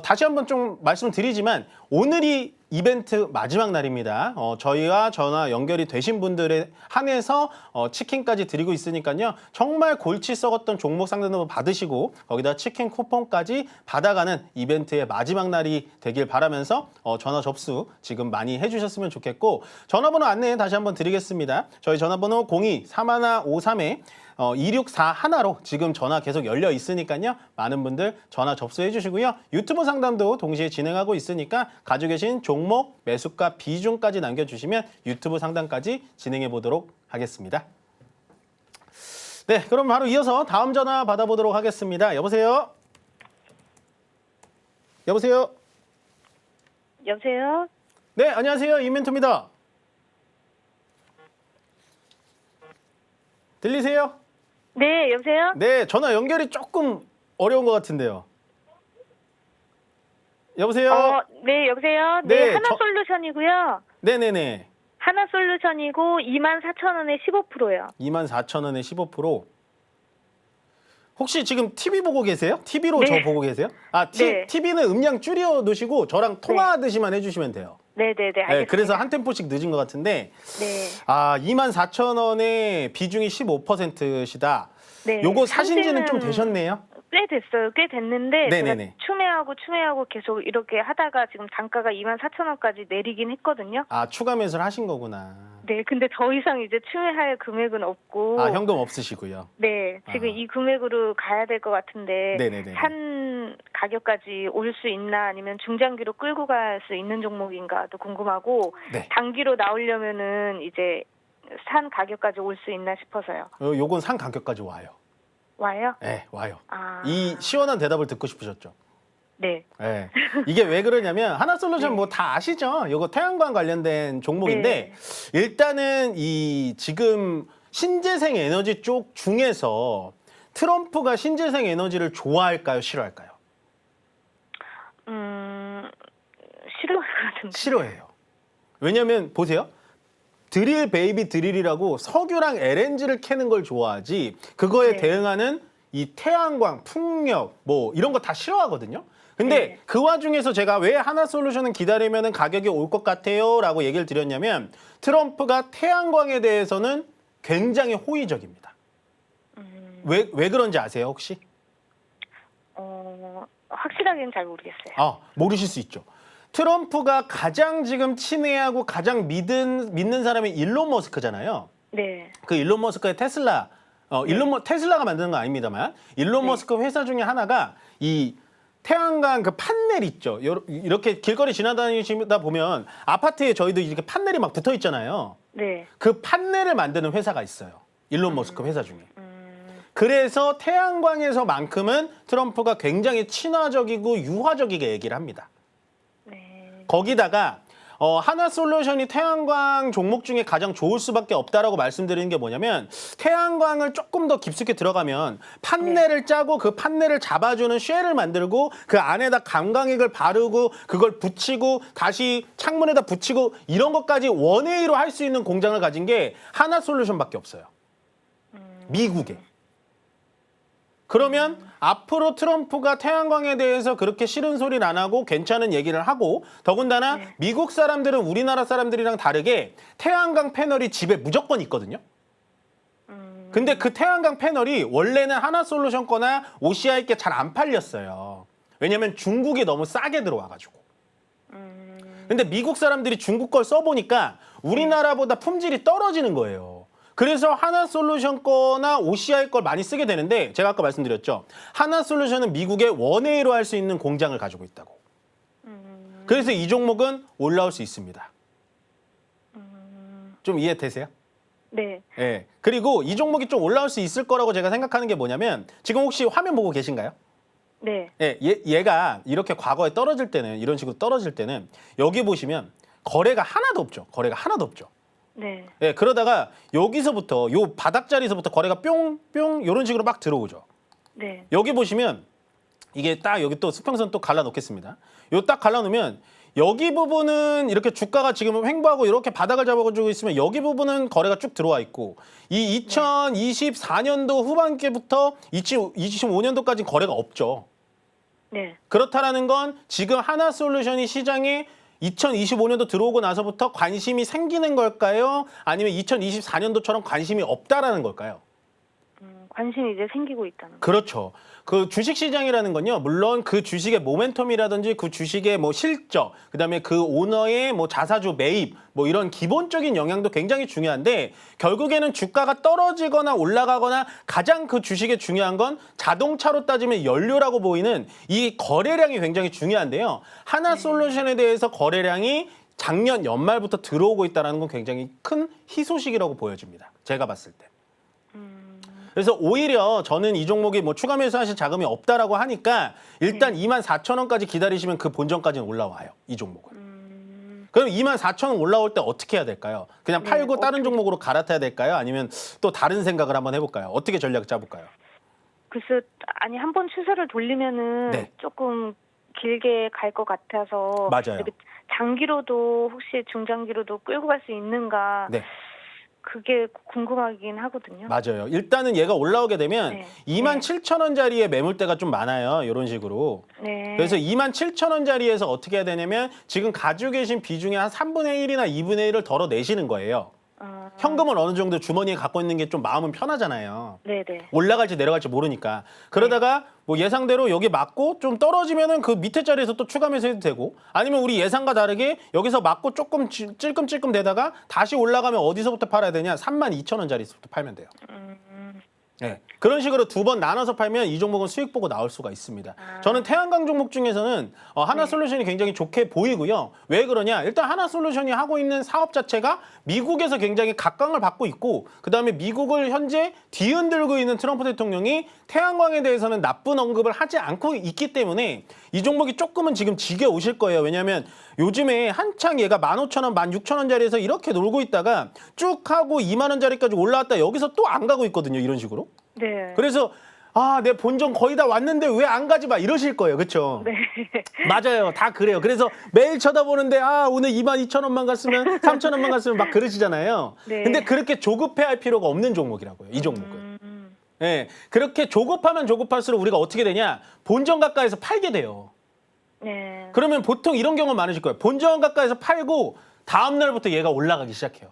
다시 한번 좀 말씀드리지만 오늘이 이벤트 마지막 날입니다. 저희와 전화 연결이 되신 분들에 한해서 치킨까지 드리고 있으니까요. 정말 골치 썩었던 종목 상담도 받으시고 거기다 치킨 쿠폰까지 받아가는 이벤트의 마지막 날이 되길 바라면서 전화 접수 지금 많이 해주셨으면 좋겠고 전화번호 안내 다시 한번 드리겠습니다. 저희 전화번호 02-3153에 2641로 지금 전화 계속 열려 있으니까요. 많은 분들 전화 접수해 주시고요. 유튜브 상담도 동시에 진행하고 있으니까 가지고 계신 종목, 매수가, 비중까지 남겨주시면 유튜브 상담까지 진행해 보도록 하겠습니다. 네, 그럼 바로 이어서 다음 전화 받아보도록 하겠습니다. 여보세요? 여보세요? 여보세요? 네, 안녕하세요. 이멘토입니다. 들리세요? 네, 여보세요? 네, 전화 연결이 조금 어려운 것 같은데요. 여보세요? 네, 여보세요? 네, 네, 하나솔루션이고요. 네네네. 하나솔루션이고 24,000원에 15%요. 24,000원에 15%. 혹시 지금 TV 보고 계세요? TV로 네. 저 보고 계세요? 네. TV는 음량 줄여 놓으시고 저랑 통화하듯이만 해주시면 돼요. 네네네, 알겠습니다. 네, 그래서 한 템포씩 늦은 것 같은데 네. 24,000원에 비중이 15%시다. 네. 요거 사신 지는 좀 상승은 되셨네요? 꽤 됐어요. 꽤 됐는데 네네네. 제가 추매하고 계속 이렇게 하다가 지금 단가가 24,000원까지 내리긴 했거든요. 추가 매수를 하신 거구나. 네, 근데 더 이상 이제 추매할 금액은 없고 현금 없으시고요. 네, 지금 이 금액으로 가야 될 것 같은데 네네네. 산 가격까지 올 수 있나 아니면 중장기로 끌고 갈 수 있는 종목인가도 궁금하고 네. 단기로 나오려면은 이제 산 가격까지 올 수 있나 싶어서요. 요건 산 가격까지 와요. 와요? 네, 와요. 아. 이 시원한 대답을 듣고 싶으셨죠? 네. 예. 이게 왜 그러냐면 하나솔루션 네. 뭐 다 아시죠? 요거 태양광 관련된 종목인데 일단은 이 지금 신재생 에너지 쪽 중에서 트럼프가 신재생 에너지를 좋아할까요? 싫어할까요? 싫어하거든요. 싫어해요. 왜냐면 보세요. 드릴 베이비 드릴이라고 석유랑 LNG를 캐는 걸 좋아하지 그거에 네. 대응하는 이 태양광, 풍력 뭐 이런 거 다 싫어하거든요. 근데 네. 그 와중에서 제가 왜 하나솔루션은 기다리면 가격이 올 것 같아요 라고 얘기를 드렸냐면 트럼프가 태양광에 대해서는 굉장히 호의적입니다. 왜 그런지 아세요 혹시? 확실하게는 잘 모르겠어요. 아, 모르실 수 있죠. 트럼프가 가장 지금 친애하고 가장 믿는 사람이 일론 머스크잖아요. 네. 그 일론 머스크의 테슬라, 테슬라가 만드는 건 아닙니다만 일론 네. 머스크 회사 중에 하나가 이 태양광 그 판넬 있죠. 이렇게 길거리 지나다니시다 보면 아파트에 저희도 이렇게 판넬이 막 붙어 있잖아요. 네. 그 판넬을 만드는 회사가 있어요. 일론 머스크 회사 중에. 그래서 태양광에서만큼은 트럼프가 굉장히 친화적이고 유화적이게 얘기를 합니다. 네. 거기다가 하나솔루션이 태양광 종목 중에 가장 좋을 수밖에 없다라고 말씀드리는 게 뭐냐면 태양광을 조금 더 깊숙이 들어가면 판넬을 짜고 그 판넬을 잡아주는 쉘을 만들고 그 안에다 감광액을 바르고 그걸 붙이고 다시 창문에다 붙이고 이런 것까지 원웨이로 할 수 있는 공장을 가진 게 하나솔루션밖에 없어요. 미국에. 그러면 앞으로 트럼프가 태양광에 대해서 그렇게 싫은 소리를 안 하고 괜찮은 얘기를 하고 더군다나 미국 사람들은 우리나라 사람들이랑 다르게 태양광 패널이 집에 무조건 있거든요. 근데 그 태양광 패널이 원래는 하나솔루션 거나 OCI 게 잘 안 팔렸어요. 왜냐면 중국이 너무 싸게 들어와가지고. 근데 미국 사람들이 중국 걸 써보니까 우리나라보다 품질이 떨어지는 거예요. 그래서 하나솔루션 거나 OCI 걸 많이 쓰게 되는데 제가 아까 말씀드렸죠. 하나솔루션은 미국에 원웨이로 할 수 있는 공장을 가지고 있다고. 그래서 이 종목은 올라올 수 있습니다. 좀 이해되세요? 네. 예. 그리고 이 종목이 좀 올라올 수 있을 거라고 제가 생각하는 게 뭐냐면 지금 혹시 화면 보고 계신가요? 네. 예, 얘가 이렇게 과거에 떨어질 때는 이런 식으로 떨어질 때는 여기 보시면 거래가 하나도 없죠. 거래가 하나도 없죠. 네. 예, 그러다가 여기서부터 요 바닥 자리에서부터 거래가 뿅뿅 이런 식으로 막 들어오죠. 네. 여기 보시면 이게 딱 여기 또 수평선 또 갈라 놓겠습니다. 요 딱 갈라 놓으면 여기 부분은 이렇게 주가가 지금 횡보하고 이렇게 바닥을 잡아가지고 있으면 여기 부분은 거래가 쭉 들어와 있고 이 2024년도 후반기부터 2025년도까지 거래가 없죠. 네. 그렇다라는 건 지금 하나솔루션이 시장에 2025년도 들어오고 나서부터 관심이 생기는 걸까요? 아니면 2024년도처럼 관심이 없다라는 걸까요? 관심이 이제 생기고 있다는 거. 그렇죠. 그 주식 시장이라는 건요. 물론 그 주식의 모멘텀이라든지 그 주식의 뭐 실적, 그다음에 그 오너의 뭐 자사주 매입, 뭐 이런 기본적인 영향도 굉장히 중요한데 결국에는 주가가 떨어지거나 올라가거나 가장 그 주식에 중요한 건 자동차로 따지면 연료라고 보이는 이 거래량이 굉장히 중요한데요. 하나솔루션에 대해서 거래량이 작년 연말부터 들어오고 있다는 건 굉장히 큰 희소식이라고 보여집니다. 제가 봤을 때. 그래서 오히려 저는 이 종목이 뭐 추가 매수하실 자금이 없다라고 하니까 일단 24,000원까지 기다리시면 그 본전까지는 올라와요. 이 종목은. 그럼 24,000원 올라올 때 어떻게 해야 될까요? 그냥 팔고 다른 종목으로 갈아타야 될까요? 아니면 또 다른 생각을 한번 해볼까요? 어떻게 전략을 짜볼까요? 글쎄, 아니 한 번 추세를 돌리면은 네. 조금 길게 갈 것 같아서 맞아요. 이렇게 장기로도 혹시 중장기로도 끌고 갈 수 있는가 네. 그게 궁금하긴 하거든요. 맞아요. 일단은 얘가 올라오게 되면 네. 27,000원짜리의 매물대가 좀 많아요. 이런 식으로. 네. 그래서 27,000원짜리에서 어떻게 해야 되냐면 지금 가지고 계신 비중의 한 3분의 1이나 2분의 1을 덜어내시는 거예요. 현금을 어느 정도 주머니에 갖고 있는 게 좀 마음은 편하잖아요. 네네. 올라갈지 내려갈지 모르니까. 그러다가 뭐 예상대로 여기 맞고 좀 떨어지면은 그 밑에 자리에서 또 추가 매수해도 되고 아니면 우리 예상과 다르게 여기서 맞고 조금 찔끔찔끔 되다가 다시 올라가면 어디서부터 팔아야 되냐? 32,000원짜리부터 팔면 돼요. 네. 그런 식으로 두 번 나눠서 팔면 이 종목은 수익 보고 나올 수가 있습니다. 저는 태양광 종목 중에서는 하나솔루션이 굉장히 좋게 보이고요. 왜 그러냐? 일단 하나솔루션이 하고 있는 사업 자체가 미국에서 굉장히 각광을 받고 있고 그다음에 미국을 현재 뒤흔들고 있는 트럼프 대통령이 태양광에 대해서는 나쁜 언급을 하지 않고 있기 때문에 이 종목이 조금은 지금 지겨우실 거예요. 왜냐하면 요즘에 한창 얘가 15,000원, 16,000원짜리에서 이렇게 놀고 있다가 쭉 하고 2만 원짜리까지 올라왔다 여기서 또 안 가고 있거든요. 이런 식으로. 네. 그래서 내 본전 거의 다 왔는데 왜 안 가지 마 이러실 거예요. 그렇죠? 네. 맞아요. 다 그래요. 그래서 매일 쳐다보는데 오늘 22,000원만 갔으면 3,000원만 갔으면 막 그러시잖아요. 네. 근데 그렇게 조급해할 필요가 없는 종목이라고요. 이 종목은. 네, 그렇게 조급하면 조급할수록 우리가 어떻게 되냐? 본전 가까이서 팔게 돼요. 네. 그러면 보통 이런 경우 많으실 거예요. 본전 가까이서 팔고 다음 날부터 얘가 올라가기 시작해요.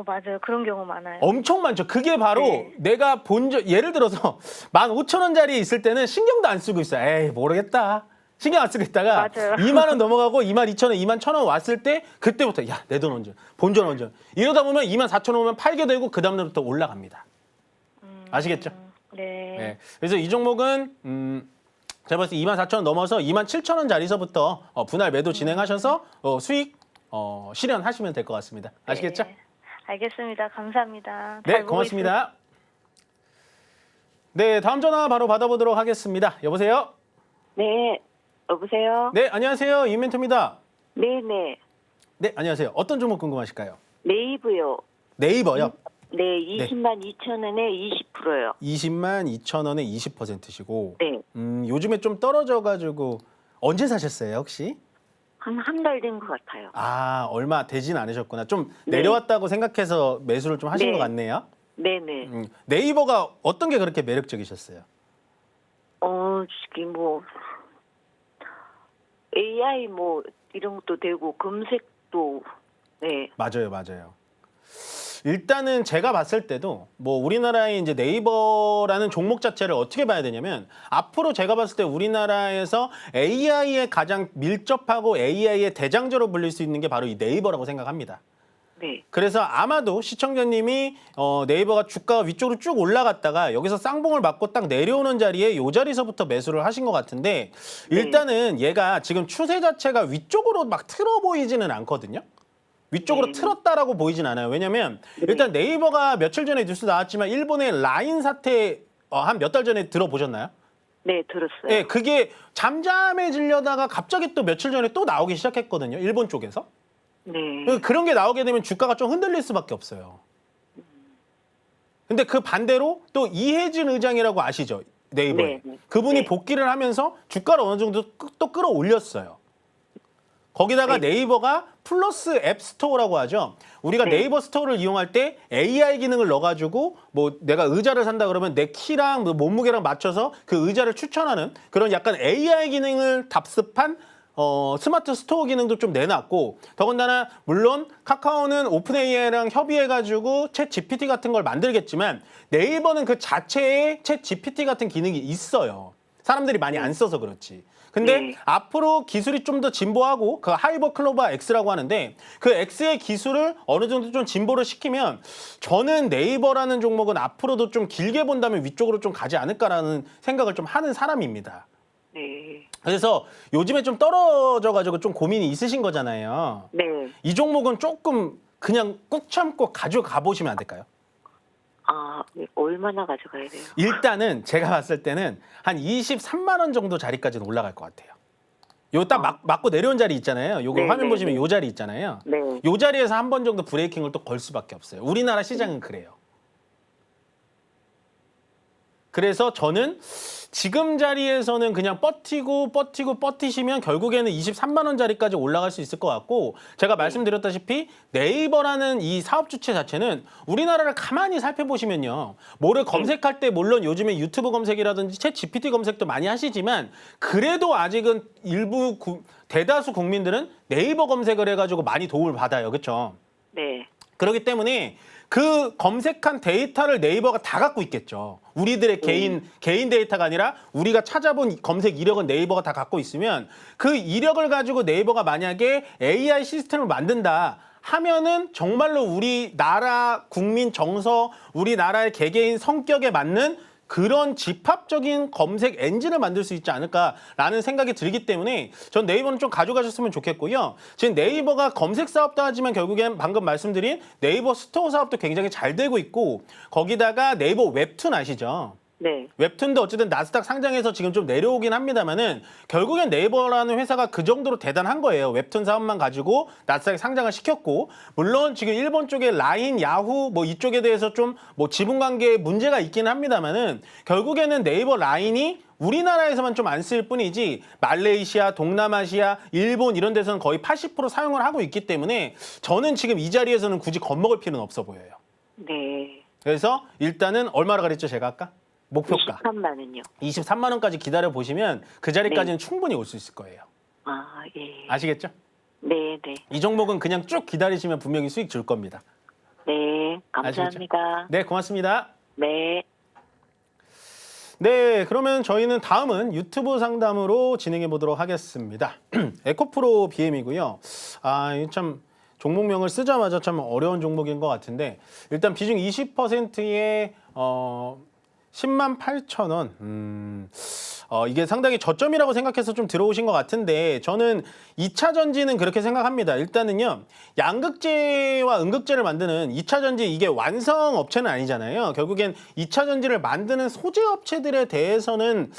맞아요. 그런 경우 많아요. 엄청 많죠. 그게 바로 네. 내가 예를 들어서 15,000원짜리에 있을 때는 신경도 안 쓰고 있어요. 에이 모르겠다. 신경 안 쓰고 있다가 맞아요. 2만 원 넘어가고 22,000원, 21,000원 왔을 때 그때부터 야, 내 돈 언제? 본전 언제? 이러다 보면 24,000원 오면 팔게 되고 그 다음 날부터 올라갑니다. 아시겠죠? 네. 네. 그래서 이 종목은 제가 봤을 때 24,000원 넘어서 27,000원짜리서부터 분할 매도 진행하셔서 수익 실현하시면 될 것 같습니다. 아시겠죠? 네. 알겠습니다. 감사합니다. 네, 잘 보고 고맙습니다. 네, 다음 전화 바로 받아보도록 하겠습니다. 여보세요? 네, 여보세요? 네, 안녕하세요. 이멘토입니다. 네네. 네, 안녕하세요. 어떤 종목 궁금하실까요? 네이버요. 네이버요. 네, 20만 2천 원에 20%요. 20만 2천 원에 20%시고 네. 요즘에 좀 떨어져가지고 언제 사셨어요, 혹시? 한 달 된 것 같아요. 얼마 되진 않으셨구나. 좀 네. 내려왔다고 생각해서 매수를 좀 하신 네. 것 같네요. 네네. 네이버가 어떤 게 그렇게 매력적이셨어요? 지금 AI 이런 것도 되고, 검색도, 네. 맞아요. 일단은 제가 봤을 때도 우리나라의 이제 네이버라는 종목 자체를 어떻게 봐야 되냐면 앞으로 제가 봤을 때 우리나라에서 AI에 가장 밀접하고 AI의 대장주로 불릴 수 있는 게 바로 이 네이버라고 생각합니다. 네. 그래서 아마도 시청자님이 네이버가 주가가 위쪽으로 쭉 올라갔다가 여기서 쌍봉을 맞고 딱 내려오는 자리에 이 자리서부터 매수를 하신 것 같은데 일단은 얘가 지금 추세 자체가 위쪽으로 막 틀어 보이지는 않거든요. 위쪽으로 틀었다라고 보이진 않아요. 왜냐면 일단 네이버가 며칠 전에 뉴스 나왔지만 일본의 라인 사태 한 몇 달 전에 들어보셨나요? 네, 들었어요. 네, 그게 잠잠해지려다가 갑자기 또 며칠 전에 또 나오기 시작했거든요. 일본 쪽에서. 네. 그런 게 나오게 되면 주가가 좀 흔들릴 수밖에 없어요. 근데 그 반대로 또 이혜진 의장이라고 아시죠? 네이버에. 네. 그분이 네. 복귀를 하면서 주가를 어느 정도 또 끌어올렸어요. 거기다가 네이버가 플러스 앱 스토어라고 하죠. 우리가 네이버 스토어를 이용할 때 AI 기능을 넣어가지고 내가 의자를 산다 그러면 내 키랑 몸무게랑 맞춰서 그 의자를 추천하는 그런 약간 AI 기능을 답습한 스마트 스토어 기능도 좀 내놨고 더군다나 물론 카카오는 오픈 AI랑 협의해가지고 챗 GPT 같은 걸 만들겠지만 네이버는 그 자체에 챗 GPT 같은 기능이 있어요. 사람들이 많이 안 써서 그렇지. 근데 앞으로 기술이 좀 더 진보하고 그 하이버 클로바 X라고 하는데 그 X의 기술을 어느 정도 좀 진보를 시키면 저는 네이버라는 종목은 앞으로도 좀 길게 본다면 위쪽으로 좀 가지 않을까라는 생각을 좀 하는 사람입니다. 네. 그래서 요즘에 좀 떨어져가지고 좀 고민이 있으신 거잖아요. 네. 이 종목은 조금 그냥 꾹 참고 가져가 보시면 안 될까요? 네. 얼마나 가져가야 돼요? 일단은 제가 봤을 때는 한 23만 원 정도 자리까지는 올라갈 것 같아요. 요 딱 맞고 내려온 자리 있잖아요. 요거 네, 화면 네, 보시면 네. 요 자리 있잖아요. 네. 요 자리에서 한 번 정도 브레이킹을 또 걸 수밖에 없어요. 우리나라 시장은 그래요. 그래서 저는 지금 자리에서는 그냥 버티시면 결국에는 23만 원짜리까지 올라갈 수 있을 것 같고 제가 말씀드렸다시피 네이버라는 이 사업 주체 자체는 우리나라를 가만히 살펴보시면요. 뭐를 검색할 때 물론 요즘에 유튜브 검색이라든지 챗 GPT 검색도 많이 하시지만 그래도 아직은 대다수 국민들은 네이버 검색을 해가지고 많이 도움을 받아요. 그렇죠? 네. 그렇기 때문에 그 검색한 데이터를 네이버가 다 갖고 있겠죠. 우리들의 개인 데이터가 아니라 우리가 찾아본 검색 이력은 네이버가 다 갖고 있으면 그 이력을 가지고 네이버가 만약에 AI 시스템을 만든다 하면은 정말로 우리나라 국민 정서, 우리나라의 개개인 성격에 맞는 그런 집합적인 검색 엔진을 만들 수 있지 않을까라는 생각이 들기 때문에 전 네이버는 좀 가져가셨으면 좋겠고요. 지금 네이버가 검색 사업도 하지만 결국엔 방금 말씀드린 네이버 스토어 사업도 굉장히 잘 되고 있고 거기다가 네이버 웹툰 아시죠? 네. 웹툰도 어쨌든 나스닥 상장해서 지금 좀 내려오긴 합니다만은 결국엔 네이버라는 회사가 그 정도로 대단한 거예요. 웹툰 사업만 가지고 나스닥에 상장을 시켰고 물론 지금 일본 쪽에 라인, 야후 뭐 이쪽에 대해서 좀 뭐 지분 관계에 문제가 있긴 합니다만은 결국에는 네이버 라인이 우리나라에서만 좀 안 쓸 뿐이지 말레이시아, 동남아시아, 일본 이런 데서는 거의 80% 사용을 하고 있기 때문에 저는 지금 이 자리에서는 굳이 겁먹을 필요는 없어 보여요. 네. 그래서 일단은 얼마나 그랬죠 제가 아까? 목표가 23만 원요. 23만 원까지 기다려 보시면 그 자리까지는 충분히 올 수 있을 거예요. 아, 예. 아시겠죠? 네, 네. 이 종목은 그냥 쭉 기다리시면 분명히 수익 줄 겁니다. 네, 감사합니다. 네, 고맙습니다. 네. 네, 그러면 저희는 다음은 유튜브 상담으로 진행해 보도록 하겠습니다. 에코프로 BM이고요. 아, 이참 종목명을 쓰자마자 참 어려운 종목인 것 같은데 일단 비중 20%의 10만 8천 원. 이게 상당히 저점이라고 생각해서 좀 들어오신 것 같은데 저는 2차 전지는 그렇게 생각합니다. 일단은요. 양극재와 음극재를 만드는 2차 전지 이게 완성 업체는 아니잖아요. 결국엔 2차 전지를 만드는 소재 업체들에 대해서는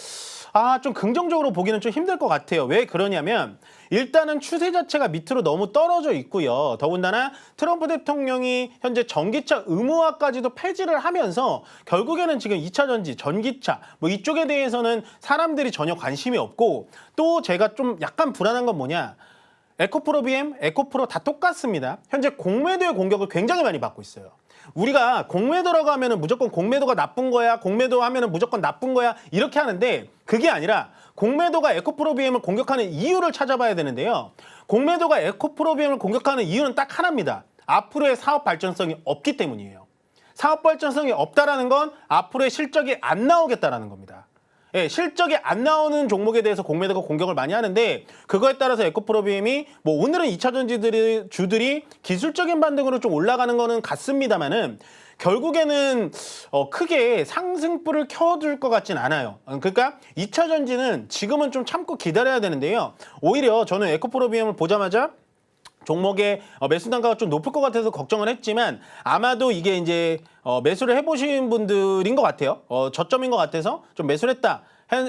좀 긍정적으로 보기는 좀 힘들 것 같아요. 왜 그러냐면 일단은 추세 자체가 밑으로 너무 떨어져 있고요. 더군다나 트럼프 대통령이 현재 전기차 의무화까지도 폐지를 하면서 결국에는 지금 2차 전지, 전기차 뭐 이쪽에 대해서는 사람들이 전혀 관심이 없고 또 제가 좀 약간 불안한 건 뭐냐. 에코프로 BM, 에코프로 다 똑같습니다. 현재 공매도의 공격을 굉장히 많이 받고 있어요. 우리가 공매도라고 하면은 무조건 공매도가 나쁜 거야, 공매도 하면은 무조건 나쁜 거야 이렇게 하는데 그게 아니라 공매도가 에코프로 BM을 공격하는 이유를 찾아봐야 되는데요. 공매도가 에코프로 BM을 공격하는 이유는 딱 하나입니다. 앞으로의 사업 발전성이 없기 때문이에요. 사업 발전성이 없다라는 건 앞으로의 실적이 안 나오겠다라는 겁니다. 예, 실적이 안 나오는 종목에 대해서 공매도가 공격을 많이 하는데 그거에 따라서 에코프로 BM이 뭐 오늘은 2차 전지주들이 기술적인 반등으로 좀 올라가는 거는 같습니다만은 결국에는 크게 상승불을 켜줄 것 같진 않아요. 그러니까 2차 전지는 지금은 좀 참고 기다려야 되는데요. 오히려 저는 에코프로 BM을 보자마자 종목의 매수 단가가 좀 높을 것 같아서 걱정을 했지만 아마도 이게 이제 매수를 해보신 분들인 것 같아요. 저점인 것 같아서 좀 매수를 했다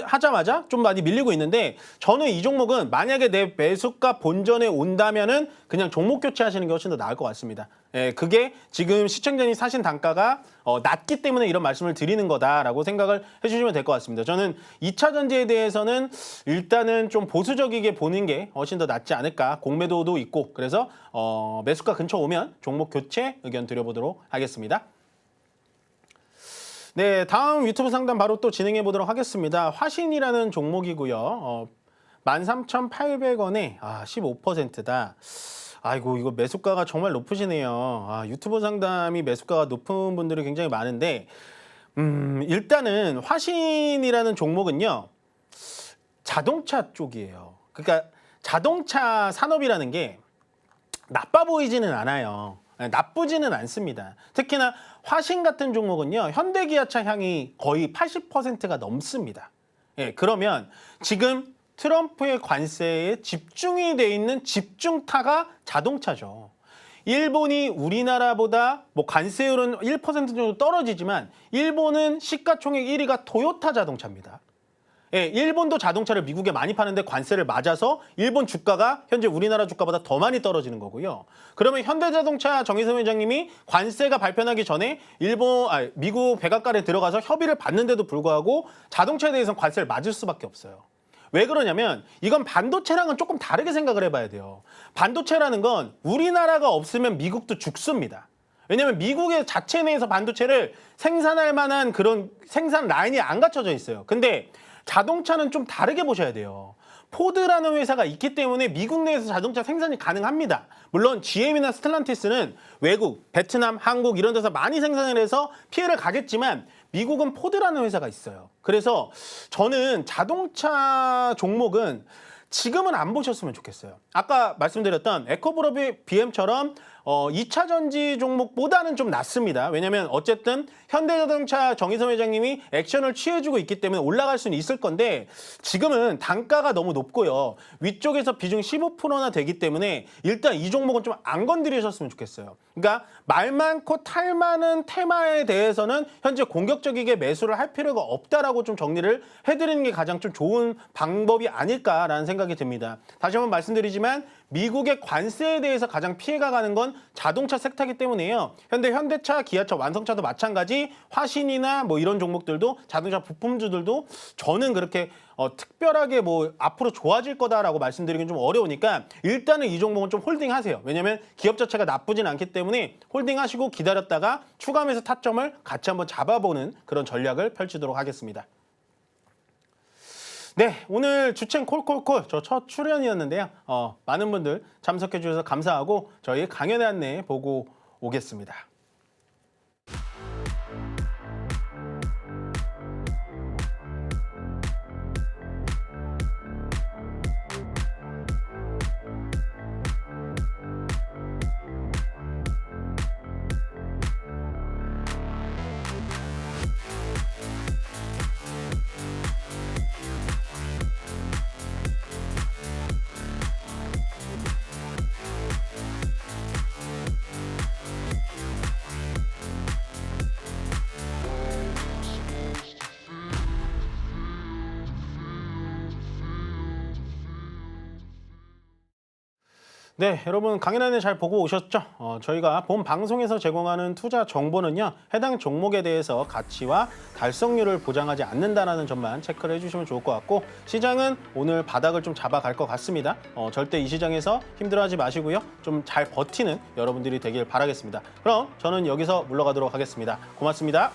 하자마자 좀 많이 밀리고 있는데 저는 이 종목은 만약에 내 매수가 본전에 온다면은 그냥 종목 교체하시는 게 훨씬 더 나을 것 같습니다. 예, 그게 지금 시청자님 사신 단가가 낮기 때문에 이런 말씀을 드리는 거다라고 생각을 해주시면 될 것 같습니다. 저는 2차 전지에 대해서는 일단은 좀 보수적이게 보는 게 훨씬 더 낫지 않을까. 공매도도 있고 그래서 매수가 근처 오면 종목 교체 의견 드려보도록 하겠습니다. 네, 다음 유튜브 상담 바로 또 진행해 보도록 하겠습니다. 화신이라는 종목이고요. 13,800원에 15%다. 아이고 이거 매수가가 정말 높으시네요. 유튜브 상담이 매수가가 높은 분들이 굉장히 많은데 일단은 화신이라는 종목은요. 자동차 쪽이에요. 그러니까 자동차 산업이라는 게 나빠 보이지는 않아요. 나쁘지는 않습니다. 특히나 화신 같은 종목은요. 현대기아차 향이 거의 80%가 넘습니다. 예, 그러면 지금 트럼프의 관세에 집중이 돼 있는 집중타가 자동차죠. 일본이 우리나라보다 뭐 관세율은 1% 정도 떨어지지만 일본은 시가총액 1위가 토요타 자동차입니다. 예, 일본도 자동차를 미국에 많이 파는데 관세를 맞아서 일본 주가가 현재 우리나라 주가보다 더 많이 떨어지는 거고요. 그러면 현대자동차 정의선 회장님이 관세가 발표나기 전에 미국 백악관에 들어가서 협의를 받는데도 불구하고 자동차에 대해서는 관세를 맞을 수밖에 없어요. 왜 그러냐면 이건 반도체랑은 조금 다르게 생각을 해봐야 돼요. 반도체라는 건 우리나라가 없으면 미국도 죽습니다. 왜냐하면 미국의 자체 내에서 반도체를 생산할 만한 그런 생산 라인이 안 갖춰져 있어요. 근데 자동차는 좀 다르게 보셔야 돼요. 포드라는 회사가 있기 때문에 미국 내에서 자동차 생산이 가능합니다. 물론 GM이나 스텔란티스는 외국, 베트남, 한국 이런 데서 많이 생산을 해서 피해를 가겠지만 미국은 포드라는 회사가 있어요. 그래서 저는 자동차 종목은 지금은 안 보셨으면 좋겠어요. 아까 말씀드렸던 에코브로 BM처럼 2차 전지 종목보다는 좀 낮습니다. 왜냐하면 어쨌든 현대자동차 정의선 회장님이 액션을 취해주고 있기 때문에 올라갈 수는 있을 건데 지금은 단가가 너무 높고요. 위쪽에서 비중 15%나 되기 때문에 일단 이 종목은 좀 안 건드리셨으면 좋겠어요. 그러니까 말 많고 탈 많은 테마에 대해서는 현재 공격적이게 매수를 할 필요가 없다라고 좀 정리를 해드리는 게 가장 좀 좋은 방법이 아닐까라는 생각이 듭니다. 다시 한번 말씀드리지만 미국의 관세에 대해서 가장 피해가 가는 건 자동차 섹터이기 때문에요. 현대차, 기아차, 완성차도 마찬가지 화신이나 뭐 이런 종목들도 자동차 부품주들도 저는 그렇게 특별하게 뭐 앞으로 좋아질 거다라고 말씀드리긴 좀 어려우니까 일단은 이 종목은 좀 홀딩하세요. 왜냐하면 기업 자체가 나쁘진 않기 때문에 홀딩하시고 기다렸다가 추가하면서 타점을 같이 한번 잡아보는 그런 전략을 펼치도록 하겠습니다. 네, 오늘 주책 콜콜콜 저 첫 출연이었는데요. 많은 분들 참석해 주셔서 감사하고 저희 강연의 안내 보고 오겠습니다. 네, 여러분 강연 안내 잘 보고 오셨죠? 저희가 본 방송에서 제공하는 투자 정보는요. 해당 종목에 대해서 가치와 달성률을 보장하지 않는다는 점만 체크를 해주시면 좋을 것 같고 시장은 오늘 바닥을 좀 잡아갈 것 같습니다. 절대 이 시장에서 힘들어하지 마시고요. 좀 잘 버티는 여러분들이 되길 바라겠습니다. 그럼 저는 여기서 물러가도록 하겠습니다. 고맙습니다.